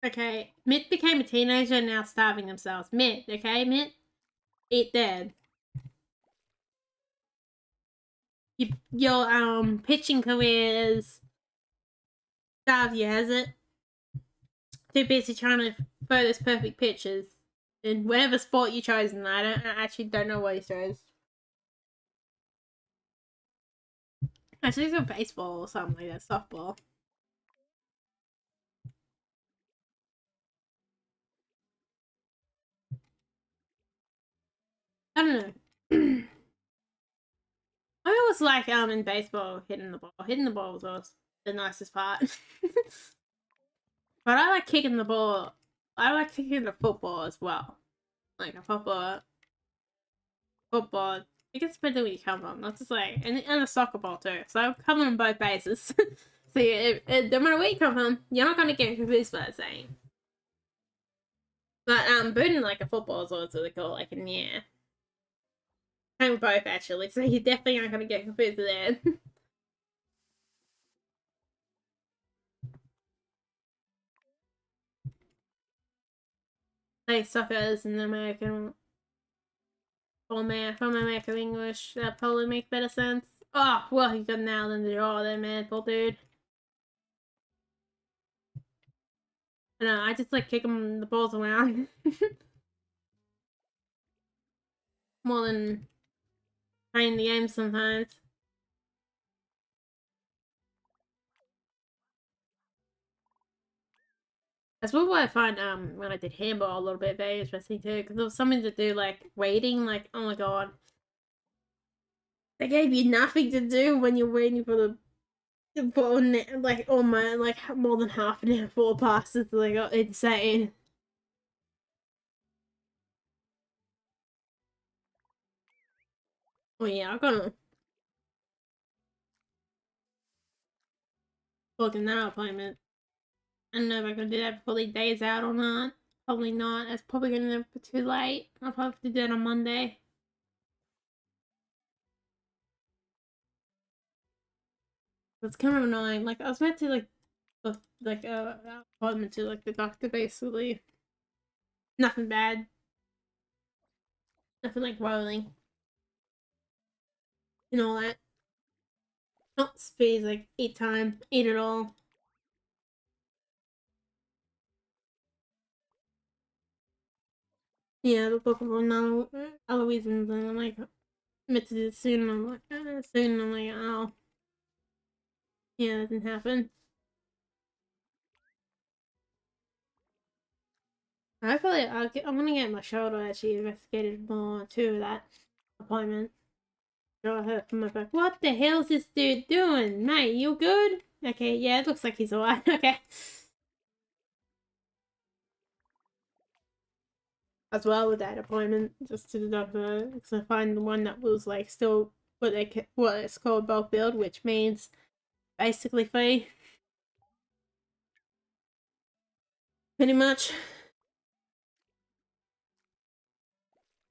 Okay, Mitt became a teenager and now starving themselves. Mitt, okay, Mitt? Eat dead. Your pitching career is Davia has it. Too busy trying to throw those perfect pitches in whatever sport you chose. And I actually don't know what he throws. I think it's a baseball or something like that, softball. I don't know. I always like in baseball hitting the ball. Hitting the ball was always the nicest part. But I like kicking the ball. I like kicking the football as well. Like a football. It gets better when you come on. That's just like and a soccer ball too. So I'm coming on both bases. So yeah, no matter where you come from, you're not gonna get confused by that saying. But booting like a football is always really cool. Like and yeah, I'm both actually. So you definitely aren't gonna get confused there. Like soccer is an American format from American English. That probably make better sense. Oh well, you got nailed in the draw there, man, poor dude. I know. I just like kicking the balls around more than playing the game sometimes. That's what I find when I did handball a little bit very interesting too, because there was something to do like waiting. Like oh my god, they gave you nothing to do when you're waiting for the ball. Like oh man, like more than half an hour for passes. Like oh, insane. Oh yeah, I'm gonna book in that appointment. I don't know if I can do that before the day's out or not. Probably not. It's probably gonna be too late. I'll probably have to do it on Monday. It's kind of annoying. Like I was meant to like appointment to like the doctor basically. Nothing bad. Nothing like rolling and all that. Oh, space like eat time, eat it all. Yeah, the book of other reasons, and I'm like meant to do it soon. And I'm like soon. And I'm like oh yeah, that didn't happen. Hopefully, I'm gonna get my shoulder actually investigated more too. That appointment. So I heard from my back. What the hell's this dude doing, mate? You good? Okay, yeah, it looks like he's alright. Okay. As well with that appointment, just to the doctor, because I find the one that was like still what it's called bulk build, which means basically free. Pretty much.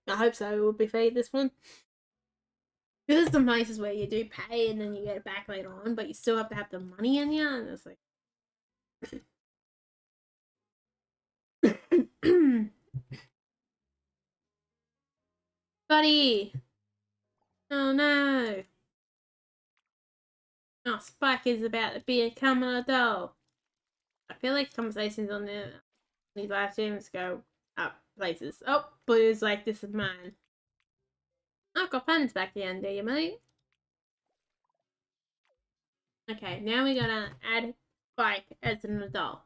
I hope so. It will be free this one. There's some places where you do pay and then you get it back later on, but you still have to have the money in you, and it's like buddy. Oh no. Oh, Spike is about to become an adult. I feel like conversations on these live streams go up places. Oh, Blue's like, this is mine. I've got pens back again, do you, mate? Okay, now we gotta add Spike as an adult.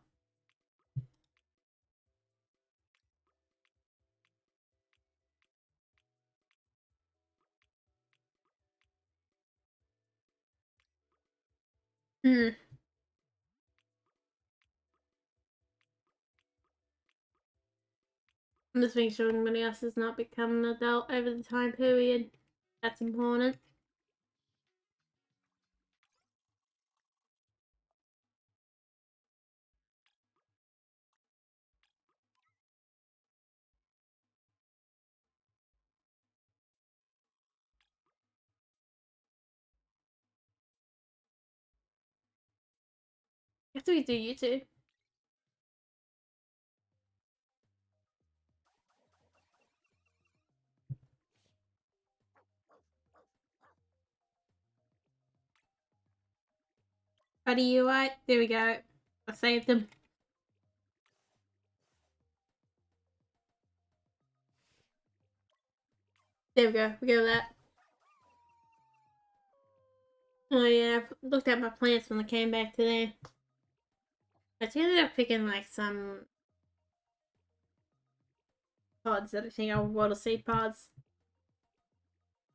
Hmm. I'm just making sure anybody else has not become an adult over the time period. That's important. After we do YouTube. Buddy, you right? There we go. I saved them. There we go. We go with that. Oh yeah, I've looked at my plants when I came back today. I ended up picking like some pods that I think are water seed pods.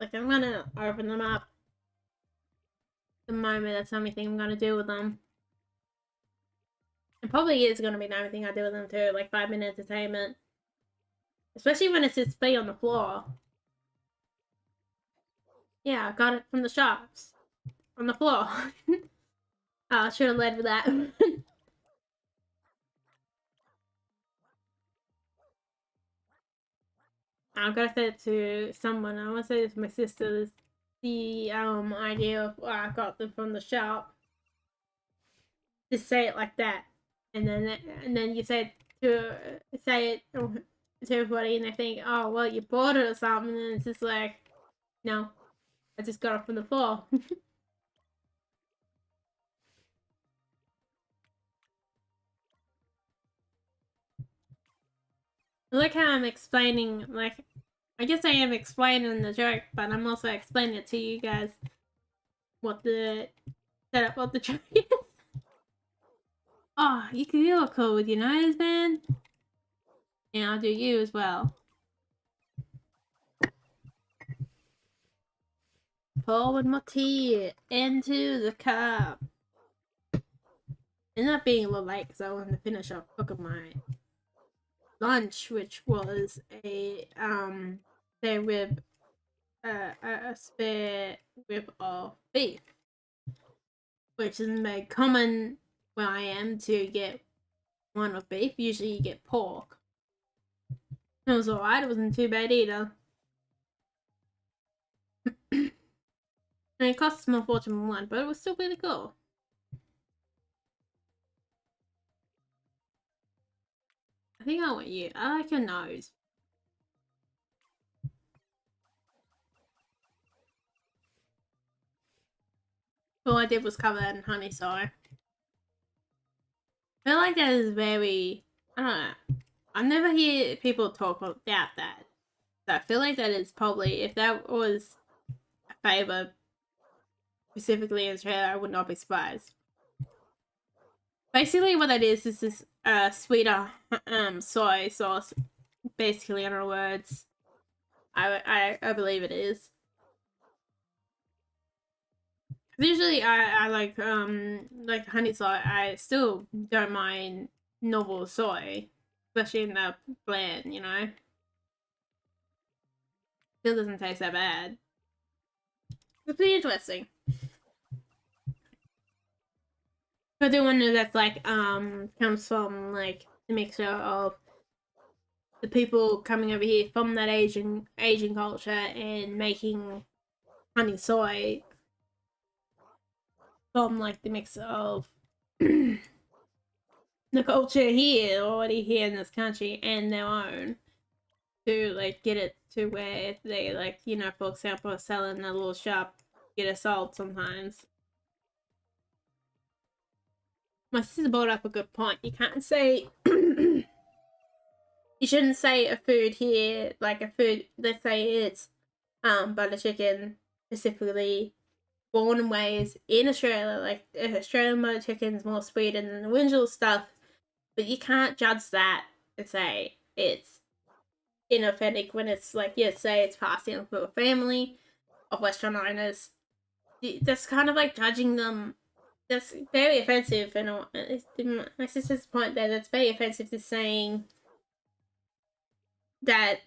Like I'm gonna open them up. At the moment, that's the only thing I'm gonna do with them. It probably is gonna be the only thing I do with them too, like 5-minute entertainment. Especially when it's just be on the floor. Yeah, I got it from the shops. On the floor. Oh, I should have led with that. I've got to say it to someone. I want to say this to my sister. The idea of I got them from the shop. Just say it like that, and then you say it to everybody, and they think, oh well, you bought it or something, and it's just like, no, I just got it from the floor. I like how I'm explaining, like, I guess I am explaining the joke, but I'm also explaining it to you guys what the setup of the joke is. Oh, you're cool with your nose, man. And I'll do you as well. Pour with my tea into the cup. Ended up being a little late because I wanted to finish up cooking my lunch, which was a spare rib, a spare rib of beef, which isn't very common where I am to get one of beef. Usually you get pork. It was alright. It wasn't too bad either. And it cost a small fortune for one, but it was still really cool. I think I want you. I like your nose. All I did was cover that in honey, so I feel like that is very, I don't know. I never hear people talk about that. So I feel like that is probably, if that was a favour specifically in Australia, I would not be surprised. Basically what that is this sweeter soy sauce. Basically, in other words. I believe it is. Usually I like honey soy. I still don't mind normal soy, especially in the blend, you know. Still doesn't taste that bad. It's pretty interesting. But the one that's like comes from like the mixture of the people coming over here from that Asian culture and making honey soy from like the mix of the culture here already here in this country and their own to like get it to where they like, you know, for example, sell in a little shop, get it sold sometimes. My sister brought up a good point. You can't say you shouldn't say a food here, like a food, let's say it's butter chicken specifically born and raised in Australia, like Australian butter chicken is more sweeter than the original stuff, but you can't judge that and say it's inauthentic when it's like, yeah, say it's passed down through a family of restaurant owners. That's kind of like judging them. That's very offensive, and my sister's point there, that's very offensive to saying that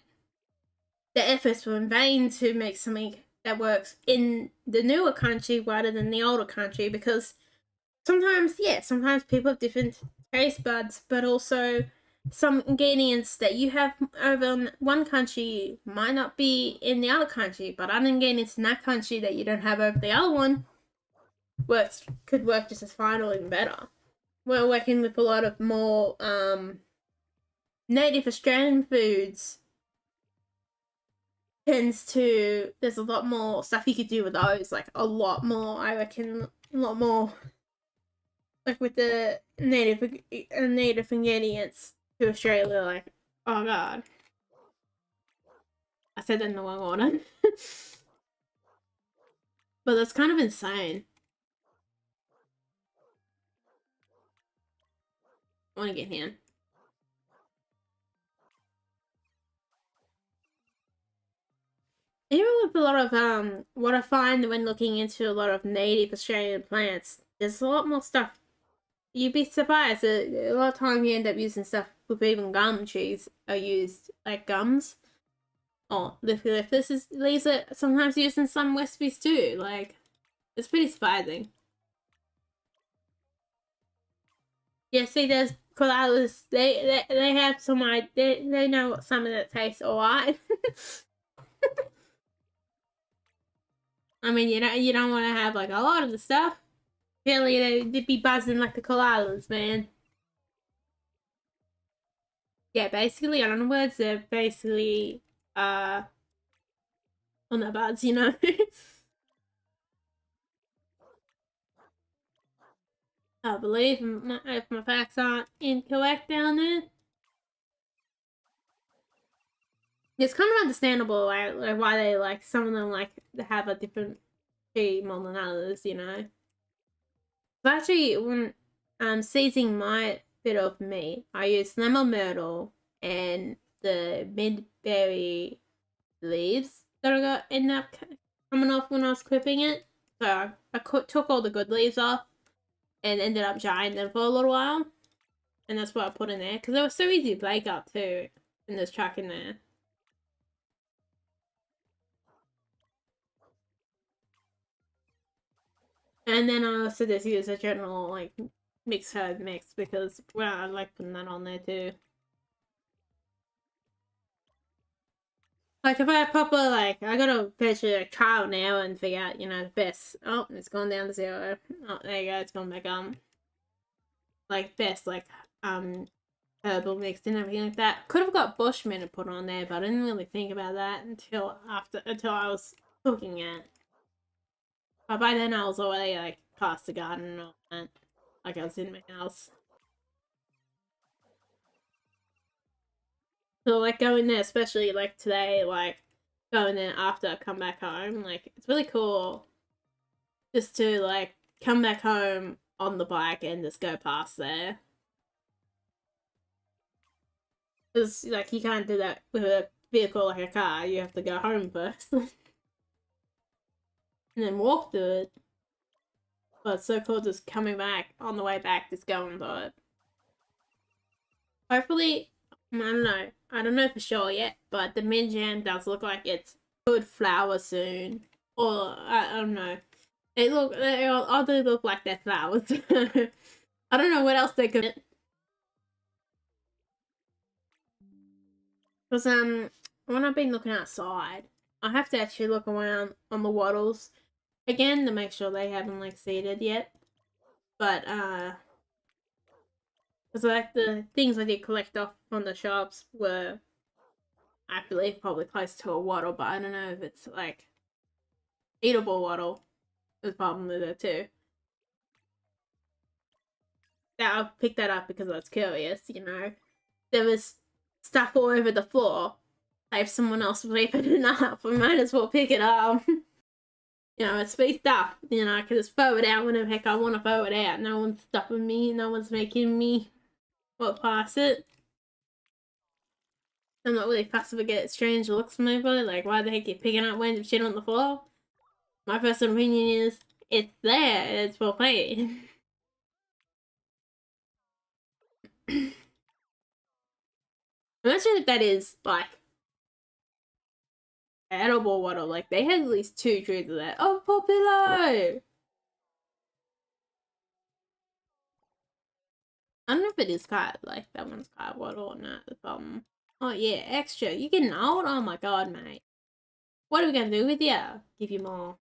the efforts were in vain to make something that works in the newer country rather than the older country, because sometimes people have different taste buds, but also some ingredients that you have over in one country might not be in the other country, but other ingredients in that country that you don't have over the other one could work just as fine or even better. We're working with a lot of more native Australian foods. There's a lot more stuff you could do with those, like a lot more, I reckon, a lot more like with the native ingredients to Australia. Like, oh god, I said that in the wrong order. But that's kind of insane. I want to get here. Even with a lot of what I find when looking into a lot of native Australian plants, there's a lot more stuff. You'd be surprised that a lot of time you end up using stuff with even gum trees are used like gums. Oh, this is leaves are sometimes used in some recipes too. Like, it's pretty surprising. Yeah, see, there's koalas. They have some idea. They know what some of that tastes alright. I mean, you don't want to have like a lot of the stuff. Apparently, they'd be buzzing like the koalas, man. Yeah, basically, in other words, they're basically on the buds, you know. I believe if my facts aren't incorrect down there. It's kind of understandable like why they like some of them like have a different tree more than others, you know. But actually, when seasoning my bit of meat, I use lemon myrtle and the midberry leaves that I got end up coming off when I was clipping it. So I took all the good leaves off and ended up drying them for a little while, and that's what I put in there because it was so easy to break up too. And there's chuck in there. And then I also just use a general like herb mix because well I like putting that on there too. Like if I proper like I gotta fetch a trial now and figure out, you know, the best. Oh, it's gone down to 0. Oh, there you go, it's gone back like best like herbal mix and everything like that. Could have got bushman to put on there, but I didn't really think about that until I was cooking it. But by then I was already like past the garden and all that. Like I was in my house. So like going there, especially like today, like going there after I come back home, like it's really cool just to like come back home on the bike and just go past there. Because like you can't do that with a vehicle like a car. You have to go home first and then walk to it. But it's so cool just coming back on the way back, just going to it. Hopefully, I don't know for sure yet, but the mint jam does look like it's could flower soon. Or I don't know. They all do look like they're flowers. I don't know what else they could. Because when I've been looking outside, I have to actually look around on the wattles again to make sure they haven't like seeded yet. But because like the things I did collect off from the shops were, I believe, probably close to a wattle, but I don't know if it's like eatable wattle. There's probably there too. Yeah, I picked that up because I was curious, you know. There was stuff all over the floor. If someone else was ripping it up, we might as well pick it up. You know, it's free stuff. You know, I can just throw it out whenever heck I want to throw it out. No one's stopping me. No one's making me walk past it. I'm not really fussed if I get strange looks from everybody. Like, why the heck are you picking up random shit on the floor? My personal opinion is, it's there. It's for play. Imagine if that is, like, edible water. Like, they had at least 2 trees of that. Oh, poor pillow! I don't know if it is card, like, that one's card water or not. The problem. Oh, yeah, extra. You getting old? Oh my god, mate. What are we gonna do with you? Give you more.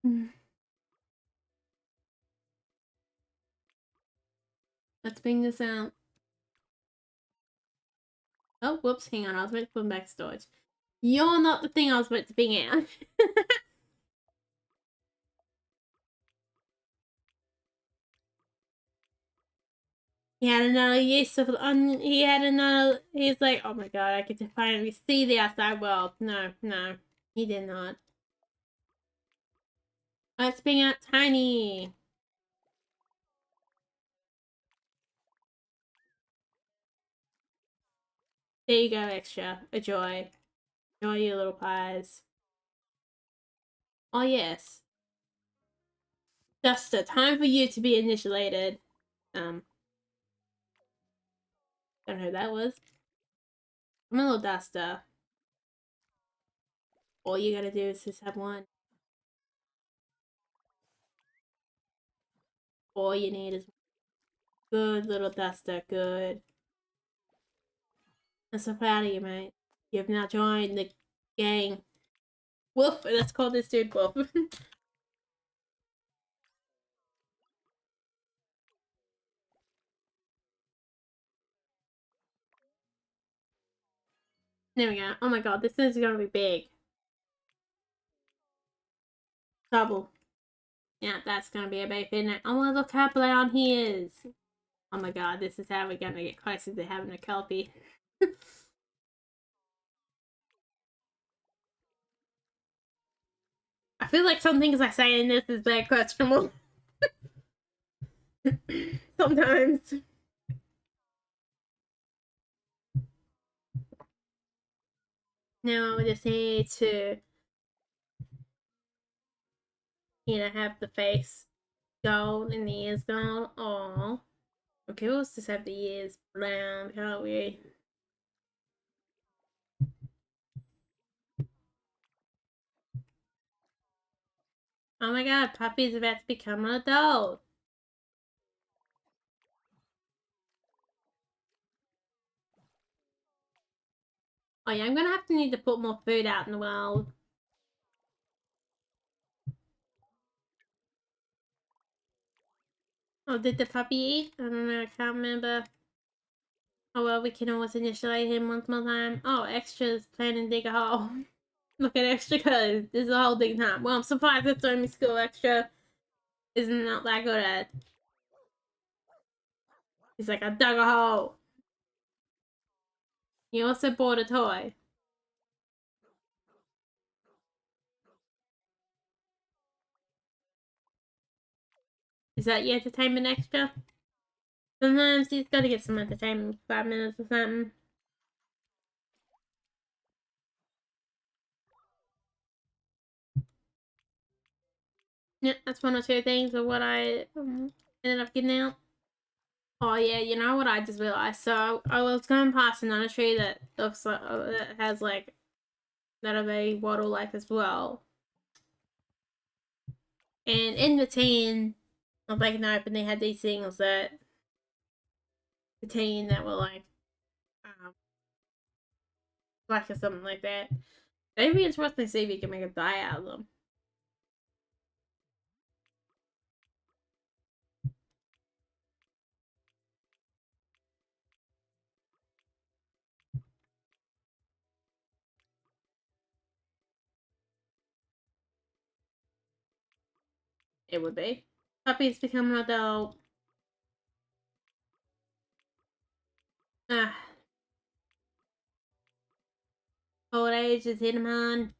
Let's bring this out. Oh, whoops, hang on. I was meant to put them back storage. You're not the thing I was meant to bring out. He had another use of, he had another, he's like, oh my god, I get to finally see the outside world. No, no, he did not. Let's bring out Tiny. There you go, extra. A joy. Enjoy your little pies. Oh yes. Duster, time for you to be initiated. Don't know who that was. I'm a little Duster. All you gotta do is just have one. All you need is good little Duster, good. I'm so proud of you, mate. You've now joined the gang. Wolf, let's call this dude Wolf. There we go. Oh my god, this is gonna be big. Double. Yeah, that's gonna be a big thing. Oh my, look how brown he is. Oh my god, this is how we're gonna get closer to having a Kelpie. I feel like some things I say in this is very questionable. Sometimes. Now we just need to, have the face gold and the ears gold. Oh, okay, we'll just have the ears brown, can't we? Oh my god, Puppy's about to become an adult. Oh yeah, I'm gonna have to need to put more food out in the world. Oh, did the puppy eat? I don't know, I can't remember. Oh well, we can always initiate him once more time. Oh, Extra's planning to dig a hole. Look at Extra cause this is a whole big time. Well, I'm surprised that's only school Extra isn't not that good at. He's like, I dug a hole. He also bought a toy. Is that your entertainment Extra? Sometimes he's gotta get some entertainment for 5 minutes or something. Yeah, that's one or two things of what I ended up getting out. Oh yeah, you know what I just realized? So I was going past another tree that looks like that has like that of a waddle like as well. And in between, I'm like no, but they had these things that between that were like or something like that. Maybe it's worth to see if you can make a die out of them. It would be. Puppies become an adult. Ah, old age is hit him on.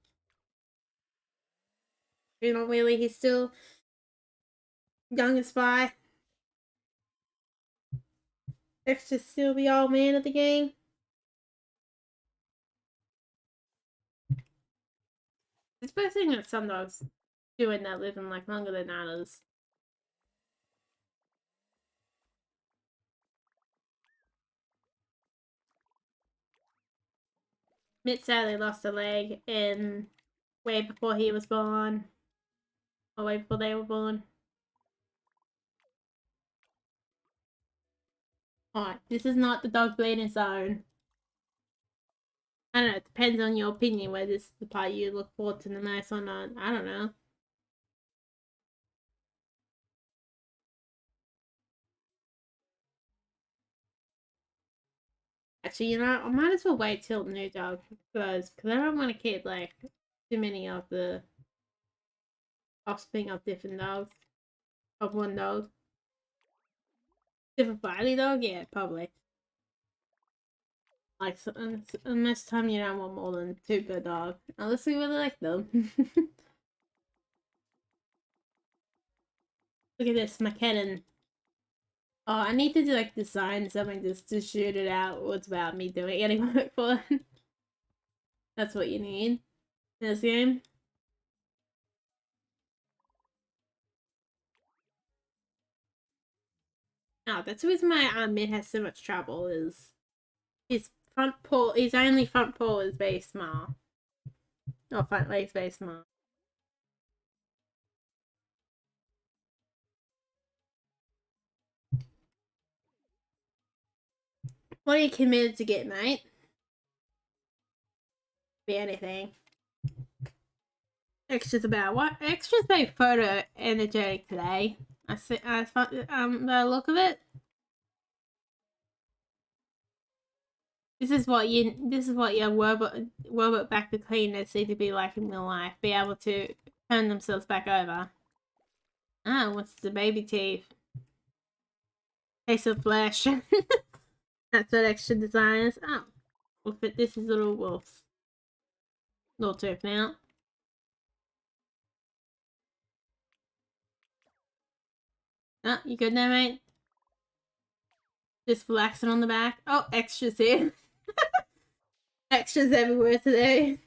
You know, really, he's still young as spy. Extra still the old man of the game. It's best thing that some dogs doing that living like longer than others. Mitt sadly lost a leg in way before he was born. Or way before they were born. Alright, this is not the dog bleeding zone. I don't know, it depends on your opinion whether this is the part you look forward to the most or not. I don't know. Actually, I might as well wait till new dog goes because I don't want to keep like too many of the offspring of different dogs of one dog. Different body dog? Yeah, probably. Like, so, most time you don't want more than two per dog. Unless we really like them. Look at this, McKinnon. Oh, I need to do, like, design something just to shoot it out without me doing any work for it. That's what you need in this game. Oh, that's the reason why Mid has so much trouble is his only front paw is very small. Or front leg's very small. What are you committed to get, mate? Be anything. Extras about what? Extras very photo energetic today. The look of it. This is what your robot back to cleaners need to be like in real life. Be able to turn themselves back over. Ah, what's the baby teeth? Taste of flesh. That's what extra design is. Oh, well, but this is little wolves. Little tooth now. Ah, you good now, mate? Just relaxing on the back. Oh, extras here. Extras everywhere today.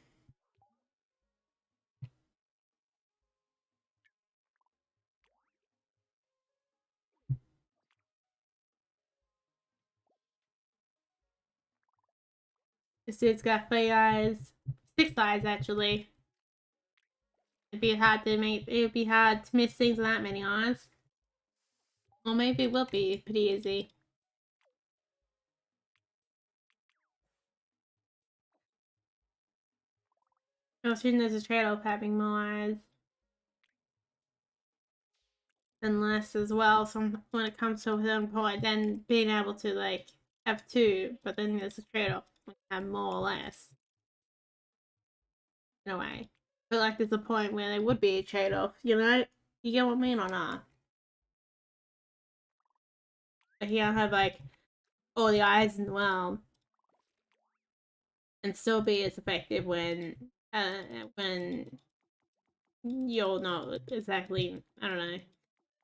This dude's got 3 eyes. 6 eyes, actually. It'd be hard to miss things with that many eyes. Or maybe it will be pretty easy. I assume there's a trade-off having more eyes. And less as well, when it comes to a certain point, then being able to, like, have 2, but then there's a trade-off when you have more or less. In a way. But like there's a point where there would be a trade-off, you know? You get what I mean or not? Like you don't have like all the eyes in the world and still be as effective when you're not exactly, I don't know.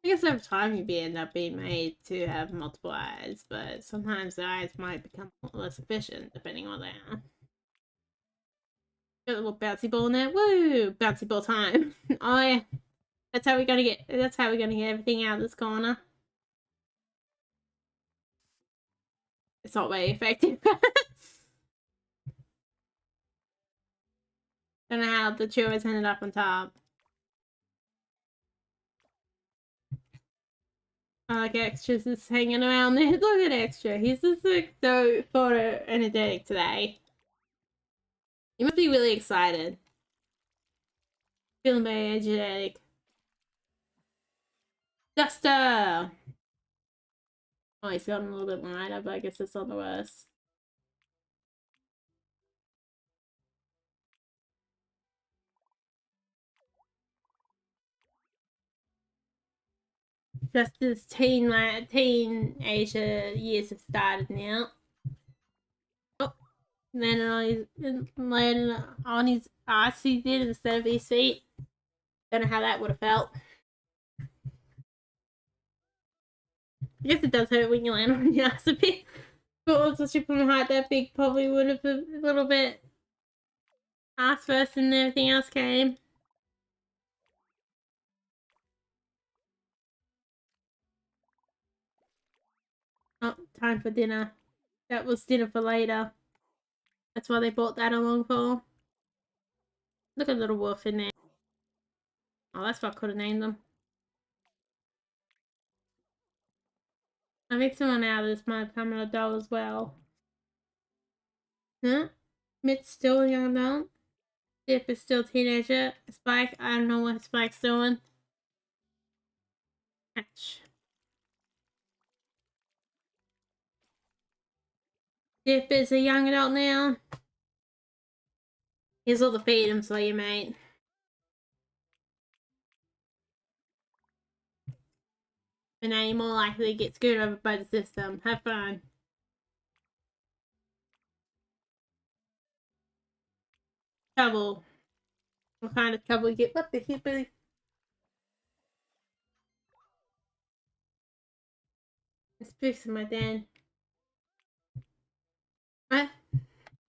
I guess over time you'd end up being made to have multiple eyes, but sometimes the eyes might become less efficient depending on what they are. Got a little bouncy ball in there. Woo! Bouncy ball time. Oh yeah. That's how we're gonna get everything out of this corner. It's not very effective. Don't know how the churros ended up on top. I like extras just hanging around there. Look at extra. He's just like so photo energetic today. He must be really excited. Feeling very energetic. Duster! Oh, he's gotten a little bit lighter, but I guess it's not the worst. Just his teenager years have started now. Oh, landing on his ass he did instead of his feet. Don't know how that would have felt. I guess it does hurt when you land on your ass a bit. But especially from a height that big, probably would have a little bit ass first and everything else came. Oh, time for dinner. That was dinner for later. That's why they brought that along for. Look at little wolf in there. Oh, that's what I could have named them. I think someone out of this might become an adult as well. Huh? Mitt's still a young adult. Dip is still a teenager. Spike, I don't know what Spike's doing. Hatch. Dip is a young adult now. Here's all the freedoms for you, mate. And now you're more likely to get screwed over by the system. Have fun. Trouble. What kind of trouble you get? What the hell? It's fixing my Dan. What?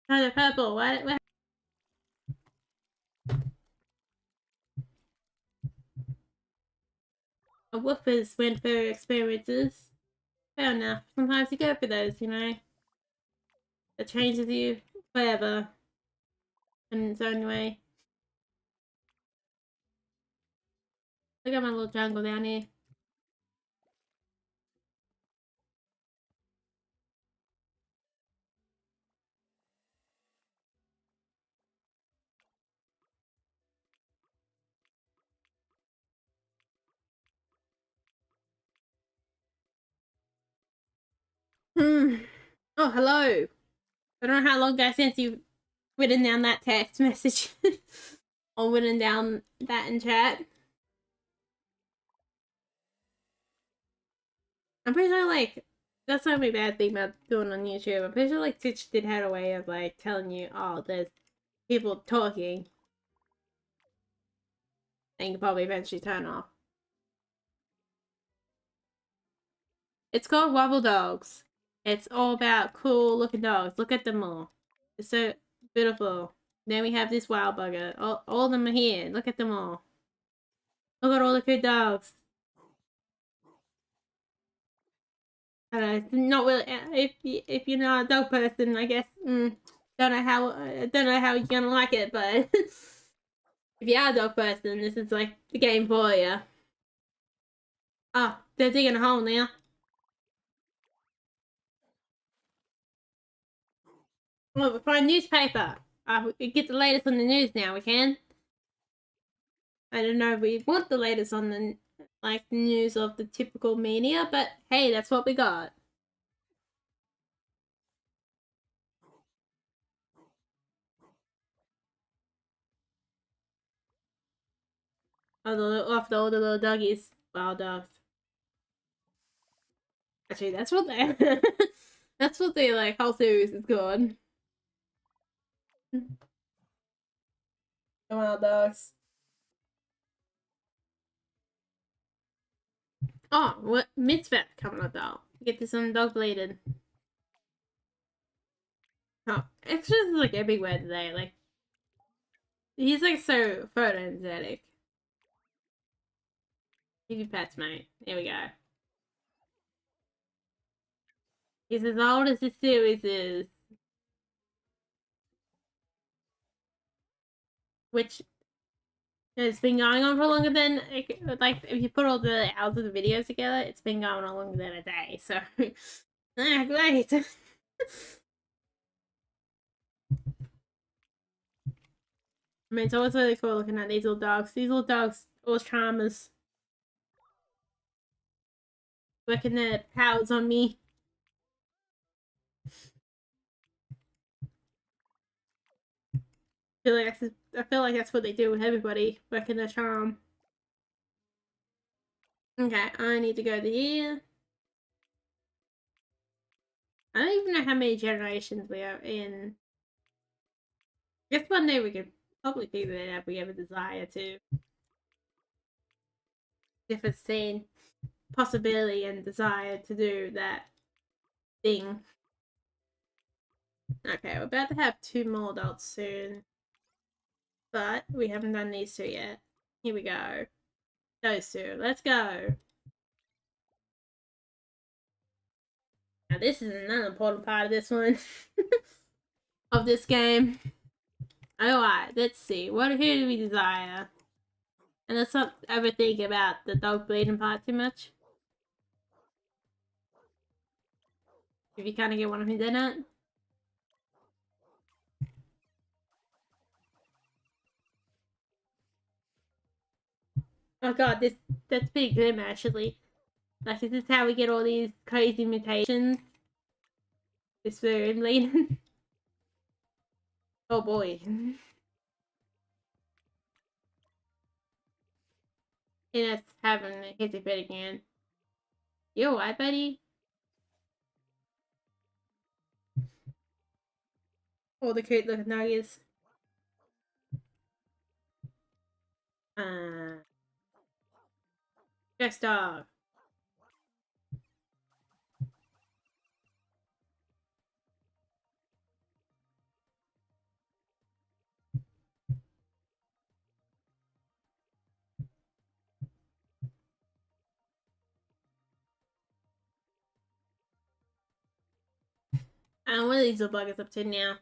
Kind of purple. What? A woofers went for experiences. Fair enough. Sometimes you go for those, you know. It changes you forever. In its own way. Look at my little jungle down here. Oh, hello. I don't know how long ago since you've written down that text message. Or written down that in chat. I'm pretty sure, like, that's not a bad thing about doing on YouTube. I'm pretty sure, like, Twitch did have a way of, like, telling you, oh, there's people talking. And you can probably eventually turn off. It's called Wobbledogs. It's all about cool looking dogs. Look at them all. It's so beautiful. Then we have this wild bugger. All of them are here. Look at them all. Look at all the good dogs. I don't know, it's not really. If you're not a dog person, I guess. Don't know how you're gonna like it, but if you are a dog person, this is like the game for you. Oh, they're digging a hole now. Well, we find newspaper. We get the latest on the news now. We can. I don't know if we want the latest on the news of the typical media, but hey, that's what we got. After all the little doggies, wild dogs. Actually, that's what they. That's what the whole series is called. The wild dogs. Oh, what mitzvah coming up though? Get this on dog bleeding. Oh, it's just like everywhere today. Like he's like so photogenic. Give you pets, mate. Here we go. He's as old as this series is. Which has been going on for longer than, like, if you put all the hours of the videos together, it's been going on longer than a day, so. Great. I mean, it's always really cool looking at these little dogs. These little dogs, always charmers. Working their powers on me. I feel like that's what they do with everybody, working their charm. Okay, I need to go to here. I don't even know how many generations we are in. I guess one day we could probably figure it out if we have a desire to. If it's seen possibility and desire to do that thing. Okay, we're about to have 2 more adults soon. But we haven't done these 2 yet. Here we go. Those 2. Let's go. Now this is another important part of this one. Of this game. Alright, let's see. Who do we desire? And let's not overthink about the dog bleeding part too much. If you kind of get one of them in it. Oh god, that's pretty grim actually. Like, is this how we get all these crazy mutations? This very bleeding. Oh boy. And it's having a hit again. You alright, buddy? All the cute little nuggies. Just dog. What are these little buggers up to now?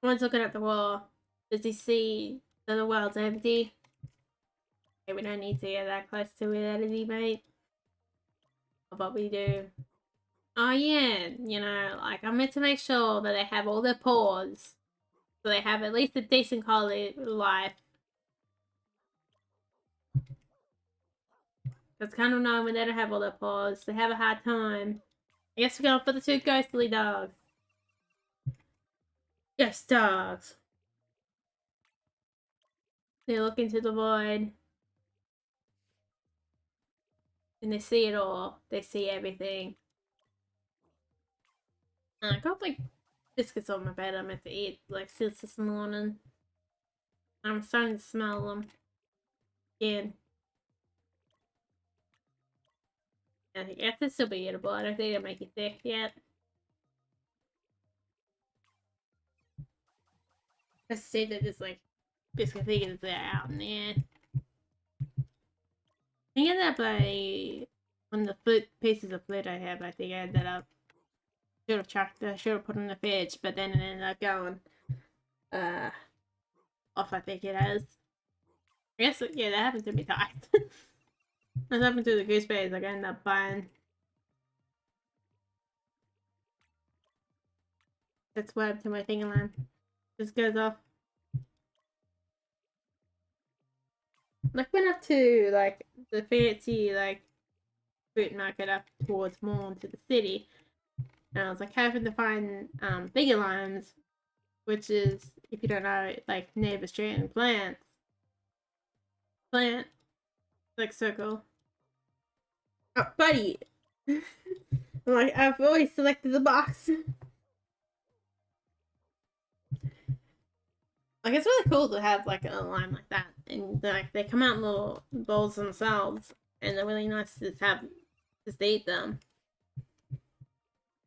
One's looking at the wall. Does he see that the world's empty? Okay, we don't need to get that close to it, does he, mate? But we do. Oh yeah, you know, like I'm meant to make sure that they have all their paws, so they have at least a decent quality life. That's kind of annoying when they don't have all their paws. They have a hard time. I guess we're going for the two ghostly dogs. Yes, dogs. They look into the void. And they see it all. They see everything. I got like biscuits on my bed I meant to eat like since this morning. I'm starting to smell them again. I guess this will be eatable. I don't think it'll make you sick yet. Let's see that there's like biscuit figures that are out in there. I think I ended up by one of the pieces of fruit I have. I think I ended up should have chucked. I should have put in the fridge, but then it ended up going off. I think it has. I guess yeah, that happened to me twice. That happened to the gooseberries. Like I ended up buying. That's web to my thing alarm. Just goes off. Like went up to like the fancy like fruit market up towards more into the city, and I was like having to find bigger limes, which is, if you don't know, like native Australian plant like circle. Oh, buddy. I'm like, I've always selected the box. Like it's really cool to have like a lime like that, and like they come out in little bowls themselves, and they're really nice to just eat them.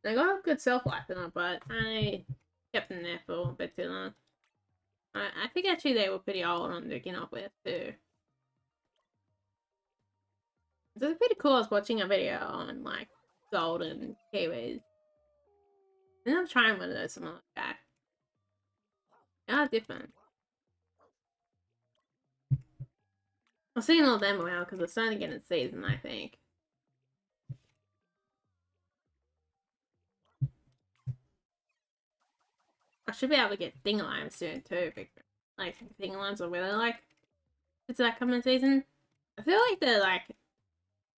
They got a good shelf life in them, but I kept them there for a bit too long. I think actually they were pretty old on to begin off with too. So it's pretty cool. I was watching a video on like golden kiwis, and I'm trying one of those something like that. They are different. I'm seeing all of them around because it's starting to get in season, I think. I should be able to get Dingo soon too. Like Dingo are really like it's that coming season. I feel like they're like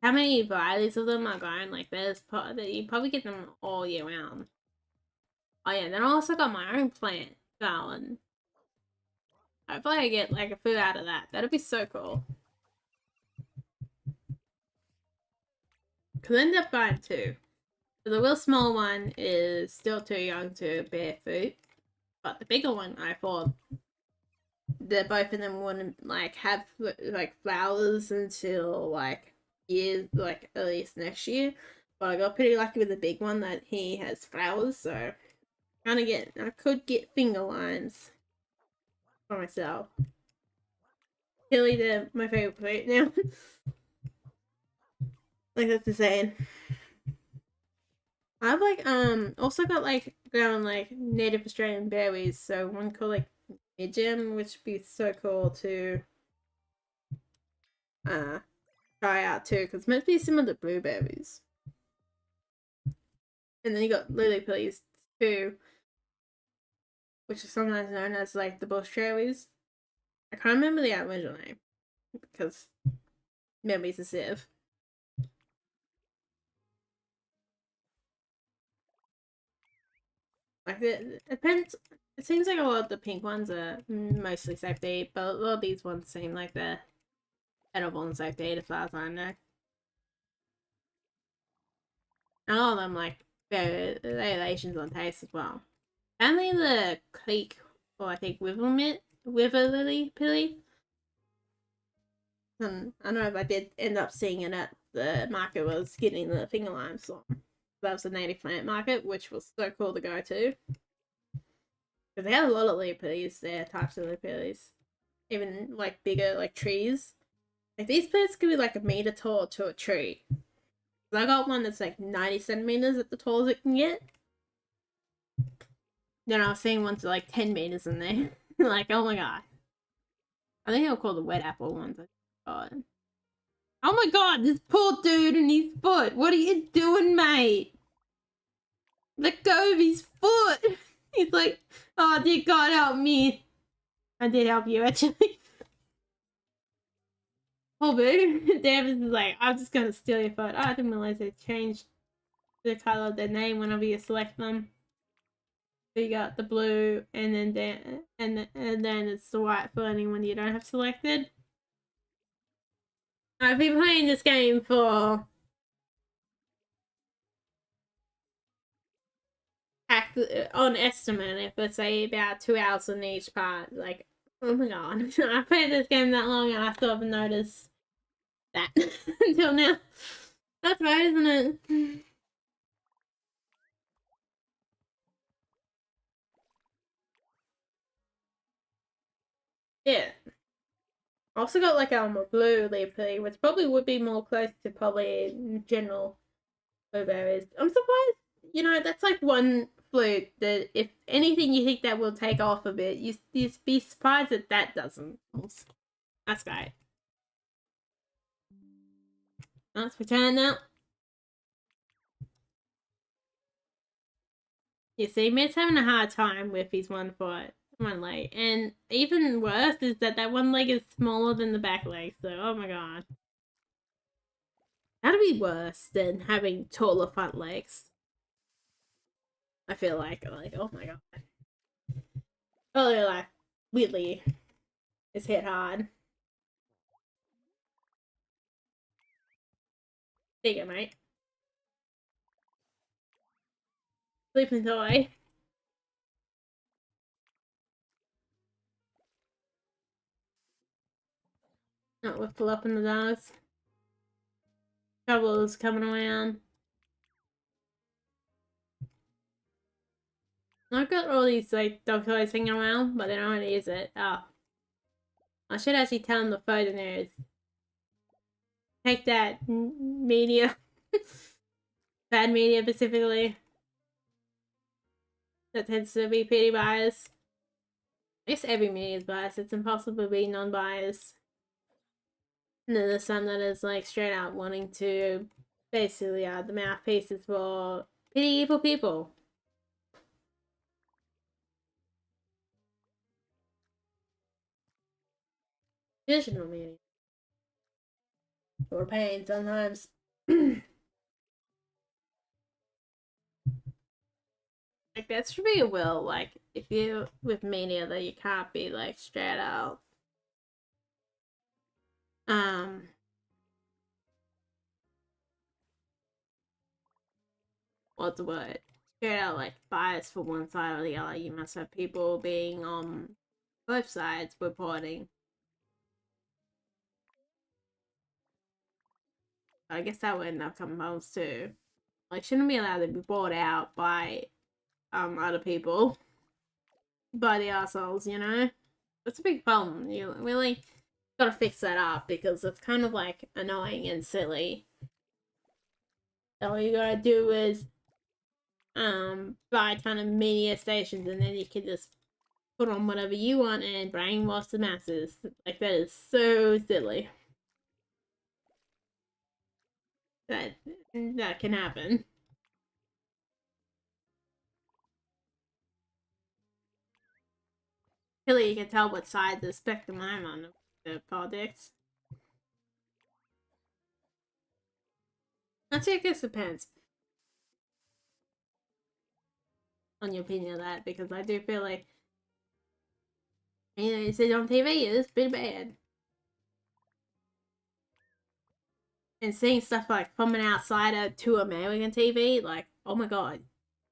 how many varieties of them are going? Like there's you probably get them all year round. Oh yeah, then I also got my own plant going. Hopefully I get like a food out of that. That'd be so cool. Could end up buying two. So the real small one is still too young to bear fruit, but the bigger one I thought that both of them wouldn't like have like flowers until like years, like at least next year. But I got pretty lucky with the big one that he has flowers, so I could get finger limes for myself. Chili, they're my favorite fruit now. Like that's insane. I've like also got like ground like native Australian berries, so one called like Indiegame, which would be so cool to try out too, because it's meant to be similar to blueberries. And then you got lily pillies too, which is sometimes known as like the bush cherries. I can't remember the original name because memory's a sieve. Like it depends. It seems like a lot of the pink ones are mostly safe to eat, but a lot of these ones seem like they're of on safety as far as I know. And all of them like variations on taste as well. Only the Creek, or I think Wiverlily Pilly. I don't know if I did end up seeing it at the market was getting the finger lime song. That was the native plant market, which was so cool to go to. Because they had a lot of lily pillies there, types of lily pillies. Even like bigger like trees. Like these plants could be like a meter tall to a tree. I got one that's like 90 centimeters at the tallest it can get. Then I was seeing ones like 10 meters in there. Like, oh my god. I think they'll call the wet apple ones. Oh my god, this poor dude and his foot. What are you doing, mate? Let go of his foot. He's like, oh dear God, help me. I did help you, actually. Oh, boo. Davis is like, I'm just gonna steal your foot. Oh, I didn't realize they changed the color of their name whenever you select them. So you got the blue, and then it's the white for anyone you don't have selected. I've been playing this game for on estimate, if let's say about 2 hours on each part. Like, oh my god, I've played this game that long and I still haven't noticed that until now. That's right, isn't it? Yeah. Also got like a blue leafy, which probably would be more close to probably general blueberries. I'm surprised, that's like one flute that if anything you think that will take off a bit, you be surprised that that doesn't. That's great. Let's return now. You see, Matt's having a hard time with his one foot, one leg. And even worse is that one leg is smaller than the back leg, so oh my god. That'd be worse than having taller front legs. I feel like oh my god. Oh, they're like, weirdly, it's hit hard. There you go, mate. Sleeping toy. Not with pull up in the dogs. Trouble is coming around. I've got all these like dog toys hanging around, but I don't know how to use it. Oh. I should actually tell them the photo news. Take that, media. Bad media specifically. That tends to be pretty biased. I guess every media is biased. It's impossible to be non-biased. And then there's some that is like straight out wanting to basically the mouthpieces for pretty evil people. Traditional media. Or pain sometimes. Like that should be a will. Like if you with media that you can't be like straight out. What's the word? Straight out like bias for one side or the other. You must have people being on both sides reporting. I guess that would end up coming home too. Like shouldn't be allowed to be bought out by other people. By the assholes, That's a big problem. You really gotta fix that up because it's kind of like annoying and silly. All you gotta do is buy a ton of media stations and then you can just put on whatever you want and brainwash the masses. Like that is so silly. That can happen. Really, you can tell what side of the spectrum I'm on the politics. I think it depends on your opinion of that because I do feel like you see it on TV, it's pretty bad. and seeing stuff like from an outsider to American TV, like, oh my god,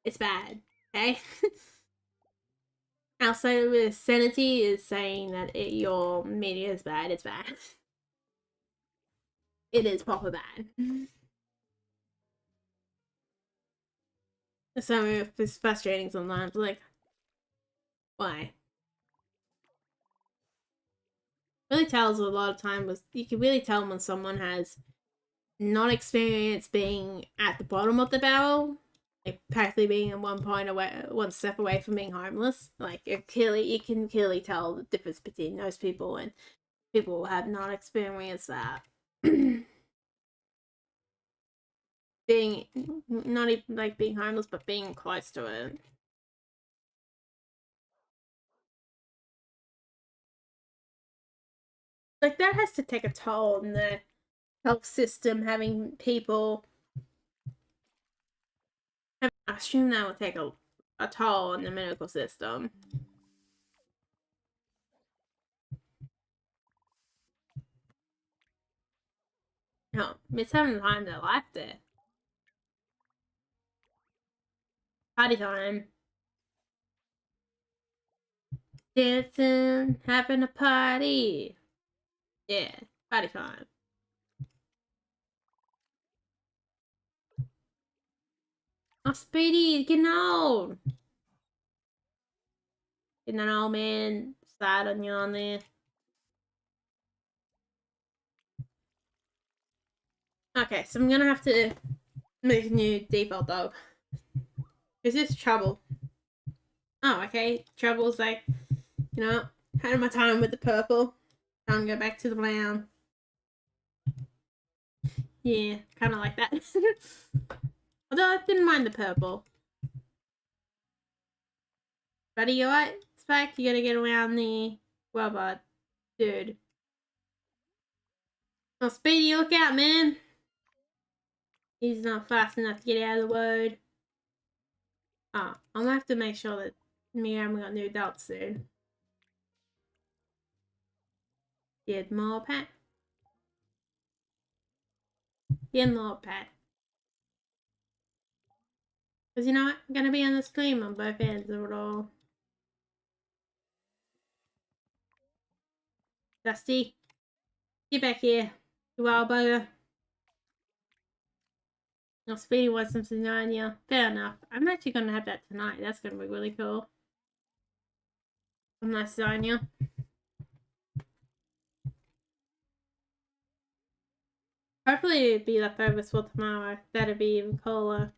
it's bad. Okay. Outside of the sanity is saying that your media is bad. It's bad. It is proper bad. So it's frustrating sometimes. Like, why? Really tells a lot of time was you can really tell when someone has not experienced being at the bottom of the barrel, like practically being at one step away from being homeless. Like you can clearly tell the difference between those people and people who have not experienced that. Being not even like being homeless, but being close to it. Like that has to take a toll on the health system. Having people, I assume that would take a toll on the medical system. No, it's having the time of their life there. Party time. Dancing, having a party. Yeah, party time. Oh, Speedy, getting old. Getting an old man side on you on there. Okay, so I'm gonna have to make a new default dog. Is this Trouble? Oh, okay. Trouble's like, had my time with the purple. I'm gonna go back to the brown. Yeah, kind of like that. Although I didn't mind the purple. Buddy, you alright? Spike, you gotta get around the robot. Dude. Oh, Speedy, look out, man. He's not fast enough to get out of the road. Oh, I'm gonna have to make sure that me and we got new adults soon. Get more pet. Get more pet. Because you know what? I'm gonna be on the screen on both ends of it all. Dusty, get back here. You wild bugger. No, Speedy wants some lasagna. Fair enough. I'm actually gonna have that tonight. That's gonna be really cool. Some nice lasagna. Hopefully it'd be leftovers for tomorrow. That'd be even cooler.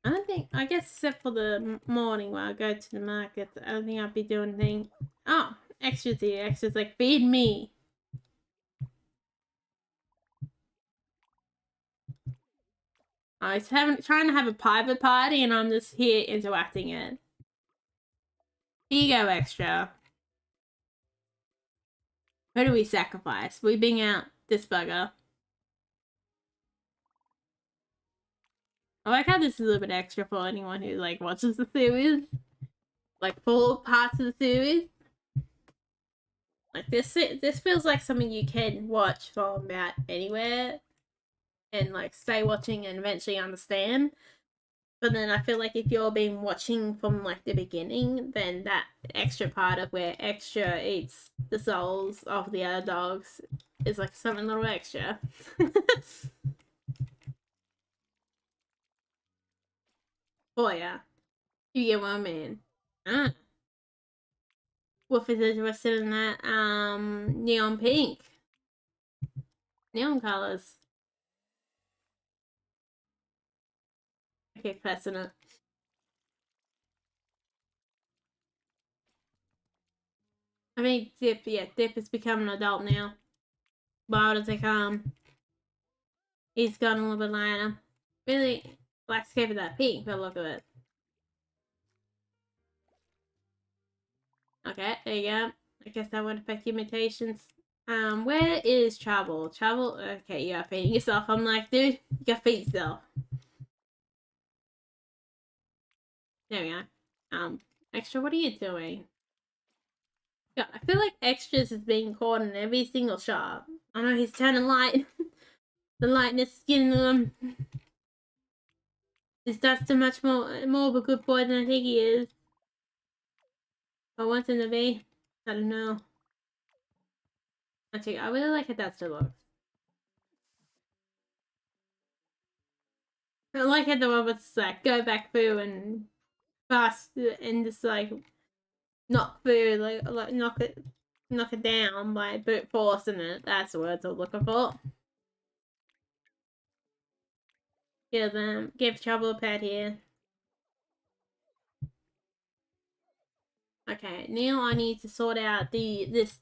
I guess except for the morning when I go to the market, I don't think I'd be doing anything. Oh, extras here. Extras like, feed me. I was trying to have a private party and I'm just here interacting it. Here you go, extra. Who do we sacrifice? We bring out this bugger. I like how this is a little bit extra for anyone who like watches the series. Like full parts of the series. Like this feels like something you can watch from about anywhere and like stay watching and eventually understand. But then I feel like if you're been watching from like the beginning, then that extra part of where extra eats the souls of the other dogs is like something a little extra. Oh yeah. You get what I mean. Ah. Wolf is interested in that neon pink. Neon colours. Okay, pressing it. I mean, Dip has become an adult now. Why does he come? He's gotten a little bit lighter. Really likes to keep it that pink by the look of it. Okay, there you go. I guess that won't affect your mutations. Where is Trouble? Trouble, okay, you are feeding yourself. I'm like, dude, you gotta feed yourself. There we go. Extra, what are you doing? Yeah, I feel like extras is being caught in every single shop. I know he's turning light. The lightness getting him. Is Dustin much more of a good boy than I think he is? I want him to be. I don't know. Actually, I really like how Dustin looks. I like how the robots like go back through and fast and just like knock through, like knock it down by brute force in it. That's the words I'm looking for. Give trouble a pat here. Okay, now I need to sort out this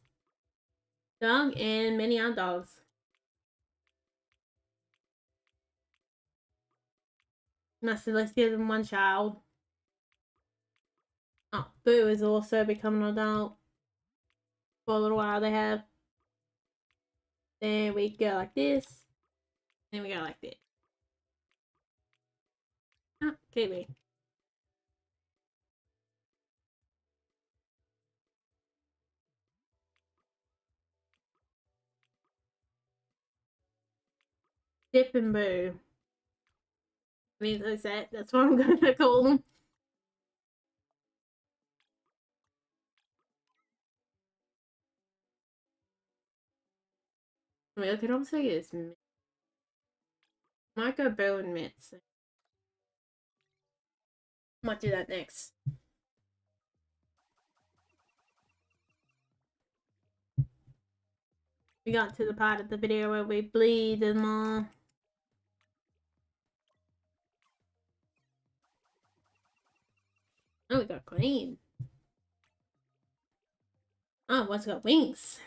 dog and many other dogs. Must at least give them one child. Oh, Boo is also becoming an adult. For a little while they have. Then we go like this. Then we go like this. Oh, Kiwi. Dip and Boo. I mean, that's what I'm gonna call them. I mean, I could also use might go Boo and Mitts. Might do that next. We got to the part of the video where we bleed them all. Oh, we got Queen. Oh, one's got wings.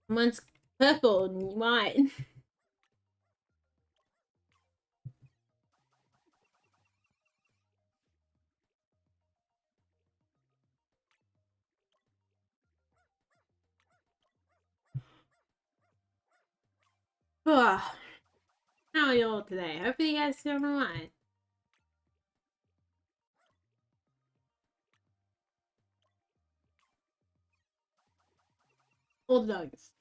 One's purple and white. Oh, how are you all today? Hopefully you guys doing alright. All the dogs.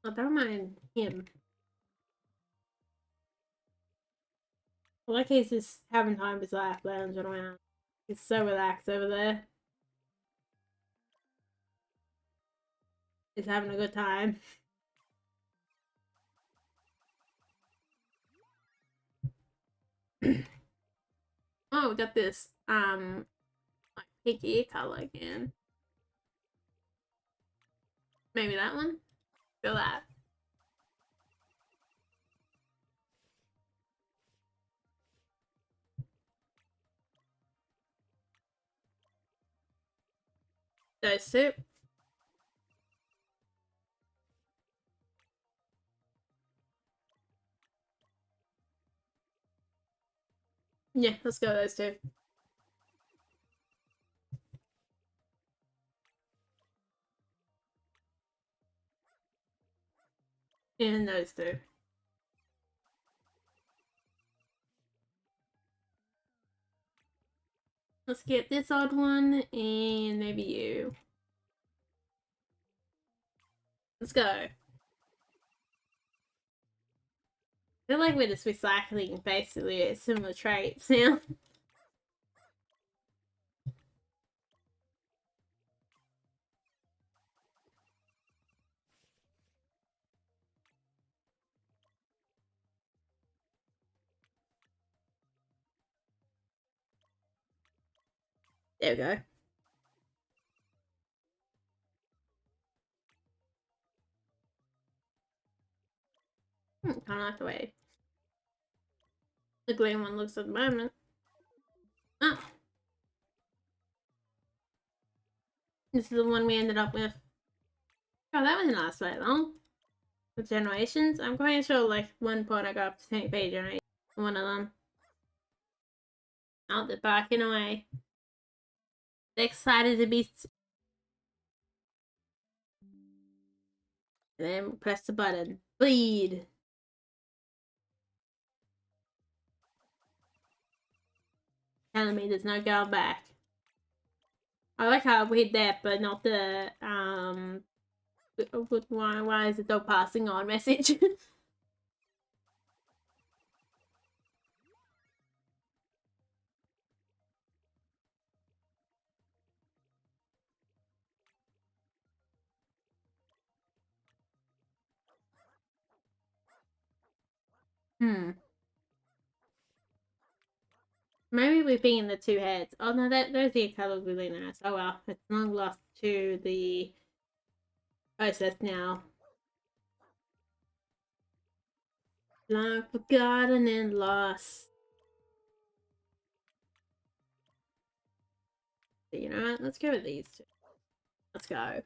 Oh, don't mind him. I like he's just having time with his life, lounging around. He's so relaxed over there. He's having a good time. Oh, we got this, like pink ear color again. Maybe that one? Feel that. Those two. Yeah, let's go those two. And those two. Let's get this odd one and maybe you. Let's go. I feel like we're just recycling basically similar traits now. There we go. Kind of like the way the green one looks at the moment. Oh. This is the one we ended up with. Oh, that wasn't last very long. With generations, I'm quite sure like one point I got up to 10 page generation. One of them. Oh, they're backing away. They're excited to be. Then press the button. Bleed. Telling me there's no going back. I like how we hit that, but not the Why is it the passing on message? Hmm. Maybe we're being the two heads. Oh no, those ear colors really nice. Oh well, it's long lost to the process now. Long forgotten and lost. But you know what? Let's go with these two. Let's go.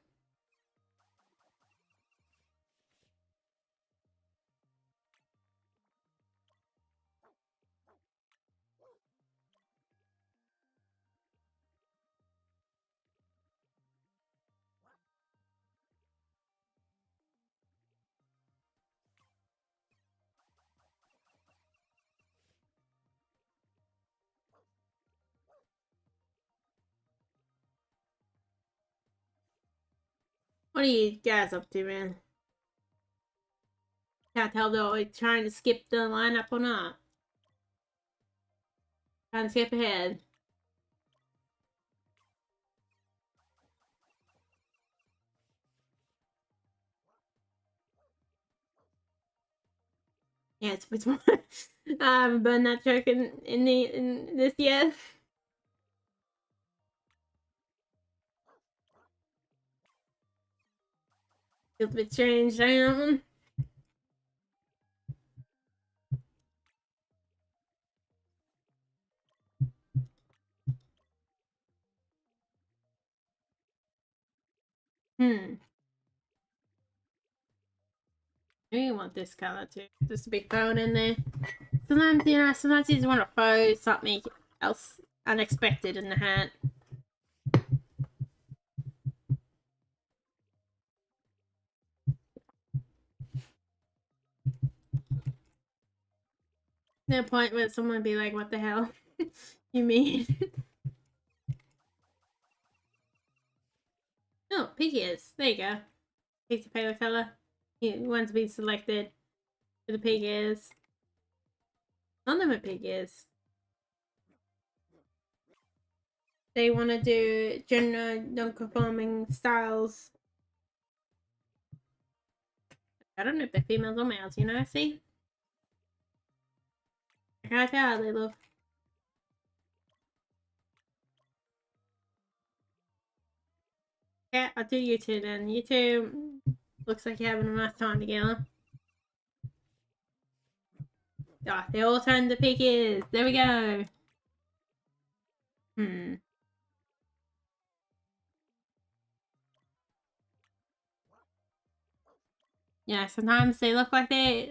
What are you guys up to, man? Can't tell though. Are trying to skip the lineup or not? Trying to skip ahead. Yeah, it's more. I haven't burned that joke in this yet. Feels a bit strange, damn. Hmm. Maybe you want this color too. Just to be thrown in there. Sometimes, you know, sometimes you just want to throw something else unexpected in the hat. No point where someone would be like, what the hell? You mean? Oh, pig ears. There you go. Piece of paper color. You want to be selected for the pig ears. None of them are pig ears. They want to do gender non-conforming styles. I don't know if they're females or males, you know, see? I can't tell how they look. Yeah, I'll do you two then. You two looks like you're having a nice time together. Ah, they all turned the pig ears. There we go. Hmm. Yeah, sometimes they look like they're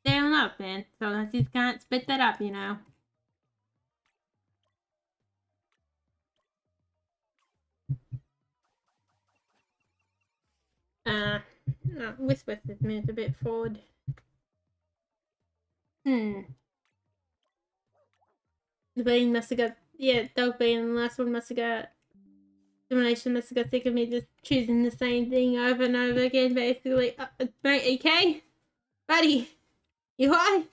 in love, man. Sometimes you can't spit that up, you know. Whisper has moved a bit forward. Hmm. The bean must have got, yeah, dog bean, the last one must have got, simulation must have got sick of me just choosing the same thing over and over again, basically. Mate, okay? Buddy, you alright?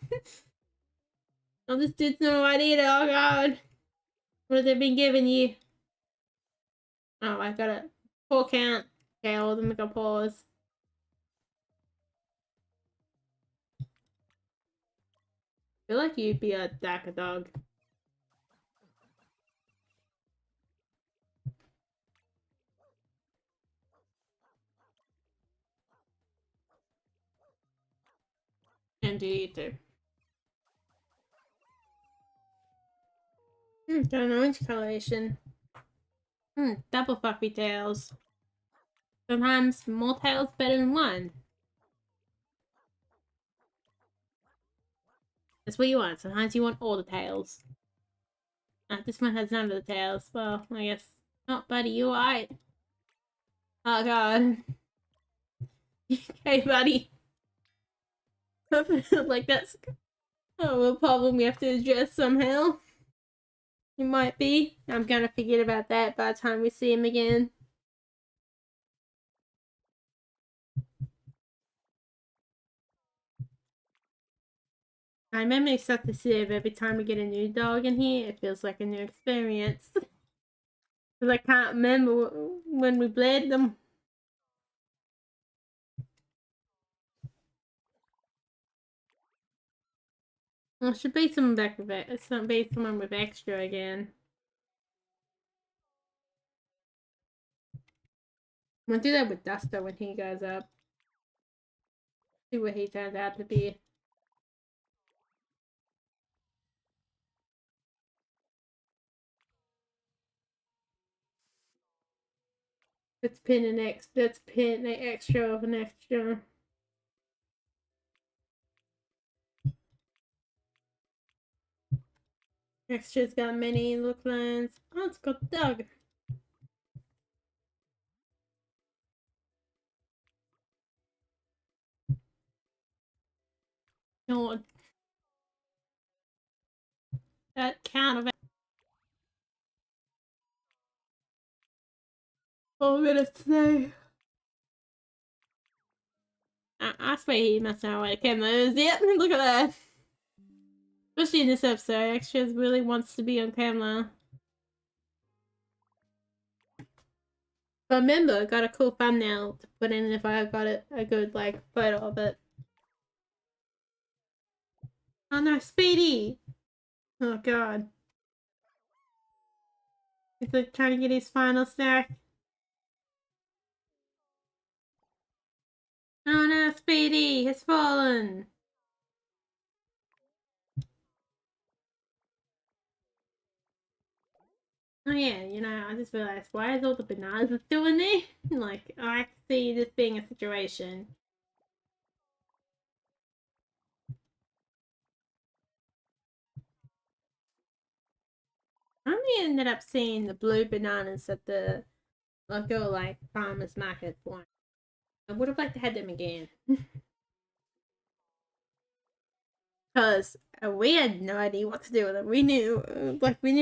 Oh, this dude's not alright either, oh god. What have they been giving you? Oh, I got it. Paw count. Okay, all of them got paws. I feel like you'd be a darker dog. And do you too. Got an orange coloration. Double fluffy tails. Sometimes more tails better than one. That's what you want. Sometimes you want all the tails. This one has none of the tails. Well, I guess. Oh, buddy, you alright? Oh god. Okay, buddy. I feel like that's a problem we have to address somehow. It might be. I'm gonna forget about that by the time we see him again. I remember it's such a sieve every time we get a new dog in here. It feels like a new experience. Because I can't remember when we bled them. Well, it should be someone back with it. It's not be someone with extra again. We'll do that with Duster when he goes up. See what he turns out to be. Let's pin an extra of an extra. Extra's got many look lines. Oh, it's got Doug. God. That count of 4 minutes today. I swear he must know where the camera is. Yep, look at that. Especially in this episode, Extras really wants to be on camera. But remember, I got a cool thumbnail to put in if I got it a good like photo of it. Oh no, Speedy! Oh god. He's like trying to get his final snack. Oh no, Speedy has fallen! Oh yeah, you know, I just realized, why is all the bananas still in there? Like, I see this being a situation. I only ended up seeing the blue bananas at the local, like, farmer's market one. I would have liked to have them again. Because we had no idea what to do with them. We knew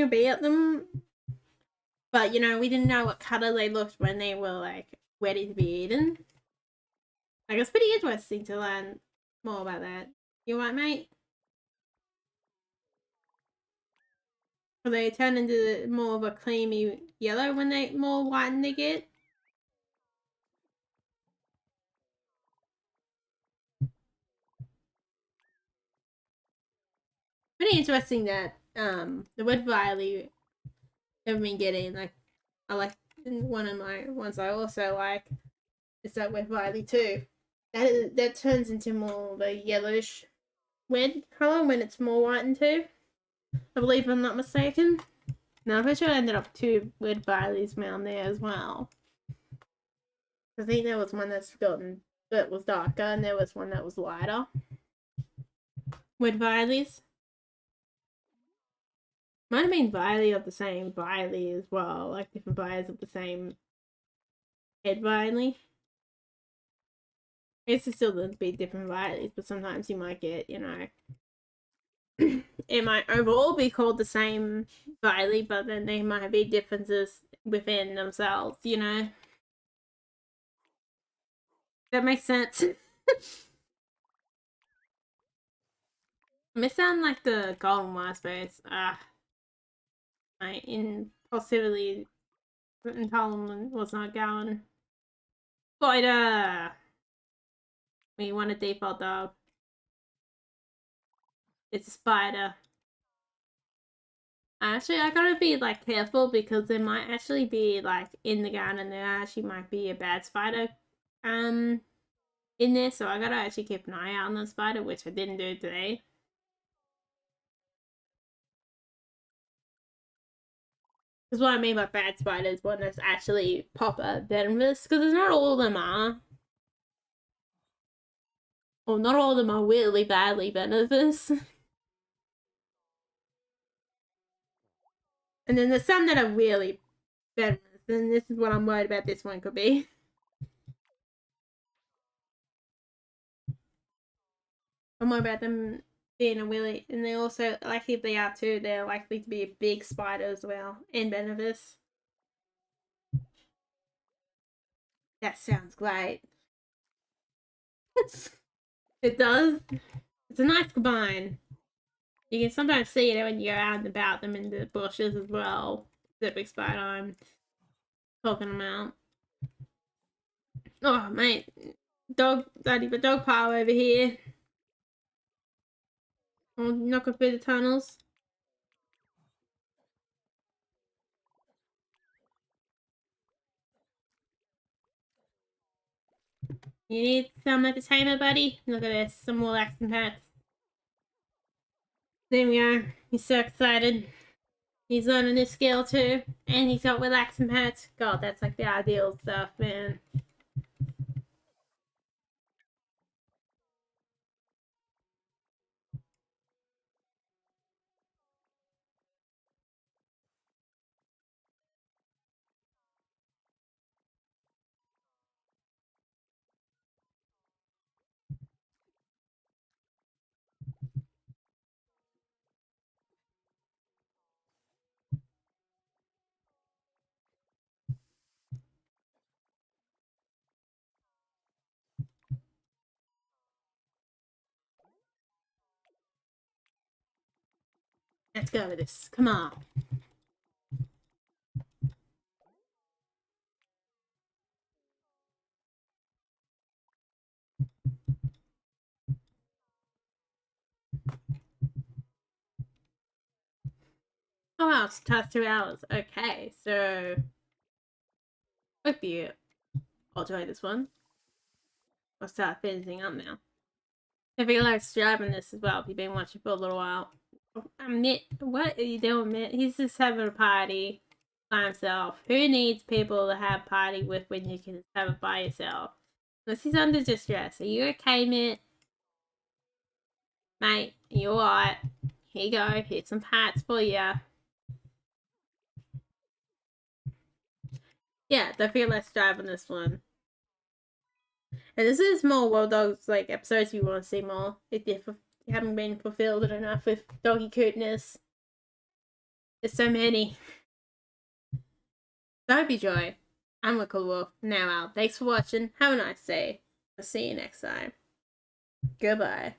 about them. But, you know, we didn't know what colour they looked when they were, like, ready to be eaten. Like, it's pretty interesting to learn more about that. You right, mate? So they turn into more of a creamy yellow when they more white they get. Pretty interesting that the red Riley have been getting, like, I like one of my ones I also like is that red Riley too. That turns into more of a yellowish red colour when it's more whitened too. I believe I'm not mistaken. Now I'm pretty sure I ended up 2 red Rileys around there as well. I think there was one that was darker and there was one that was lighter. Red Rileys. Might have been Viley of the same Viley as well, like different Vileys of the same head Viley. It's still going to be different Vileys, but sometimes you might get, you know, it might overall be called the same Viley, but then there might be differences within themselves, you know. That makes sense. May sound like the golden raspberries. My impulsivity intolerance was not going. Spider! We want a default dog. It's a spider. Actually, I gotta be like careful because there might actually be like in the garden there actually might be a bad spider in there, so I gotta actually keep an eye out on the spider, which I didn't do today. Because what I mean by bad spider is one that's actually proper venomous, because not all of them are. Well, not all of them are really badly venomous. And then there's some that are really venomous, and this is what I'm worried about this one could be. I'm worried about them being a willy, and they also, like if they are too, they're likely to be a big spider as well, and venomous. That sounds great. It does. It's a nice combine. You can sometimes see it when you go out and about them in the bushes as well. The big spider I'm talking about. Oh, mate. The dog pile over here. Oh, knocking through the tunnels. You need some entertainment, buddy? Look at this. Some more relaxing pets. There we go. He's so excited. He's learning this skill too. And he's got relaxing pets. God, that's like the ideal stuff, man. Let's go with this. Come on. Oh wow, it's past 2 hours. Okay, so hope you enjoyed this one. I'll start finishing up now. If you like driving this as well, if you've been watching for a little while. Mitt, what are you doing, Mitt? He's just having a party by himself. Who needs people to have a party with when you can just have it by yourself? Unless he's under distress. Are you okay, Mitt? Mate, you alright? Here you go. Here's some hats for you. Yeah, don't forget let's drive on this one. And this is more Wobbledogs like episodes if you want to see more. If you haven't been fulfilled enough with doggy cuteness. There's so many. So I hope you enjoy. I'm Redcollarwolf. Now out. Thanks for watching. Have a nice day. I'll see you next time. Goodbye.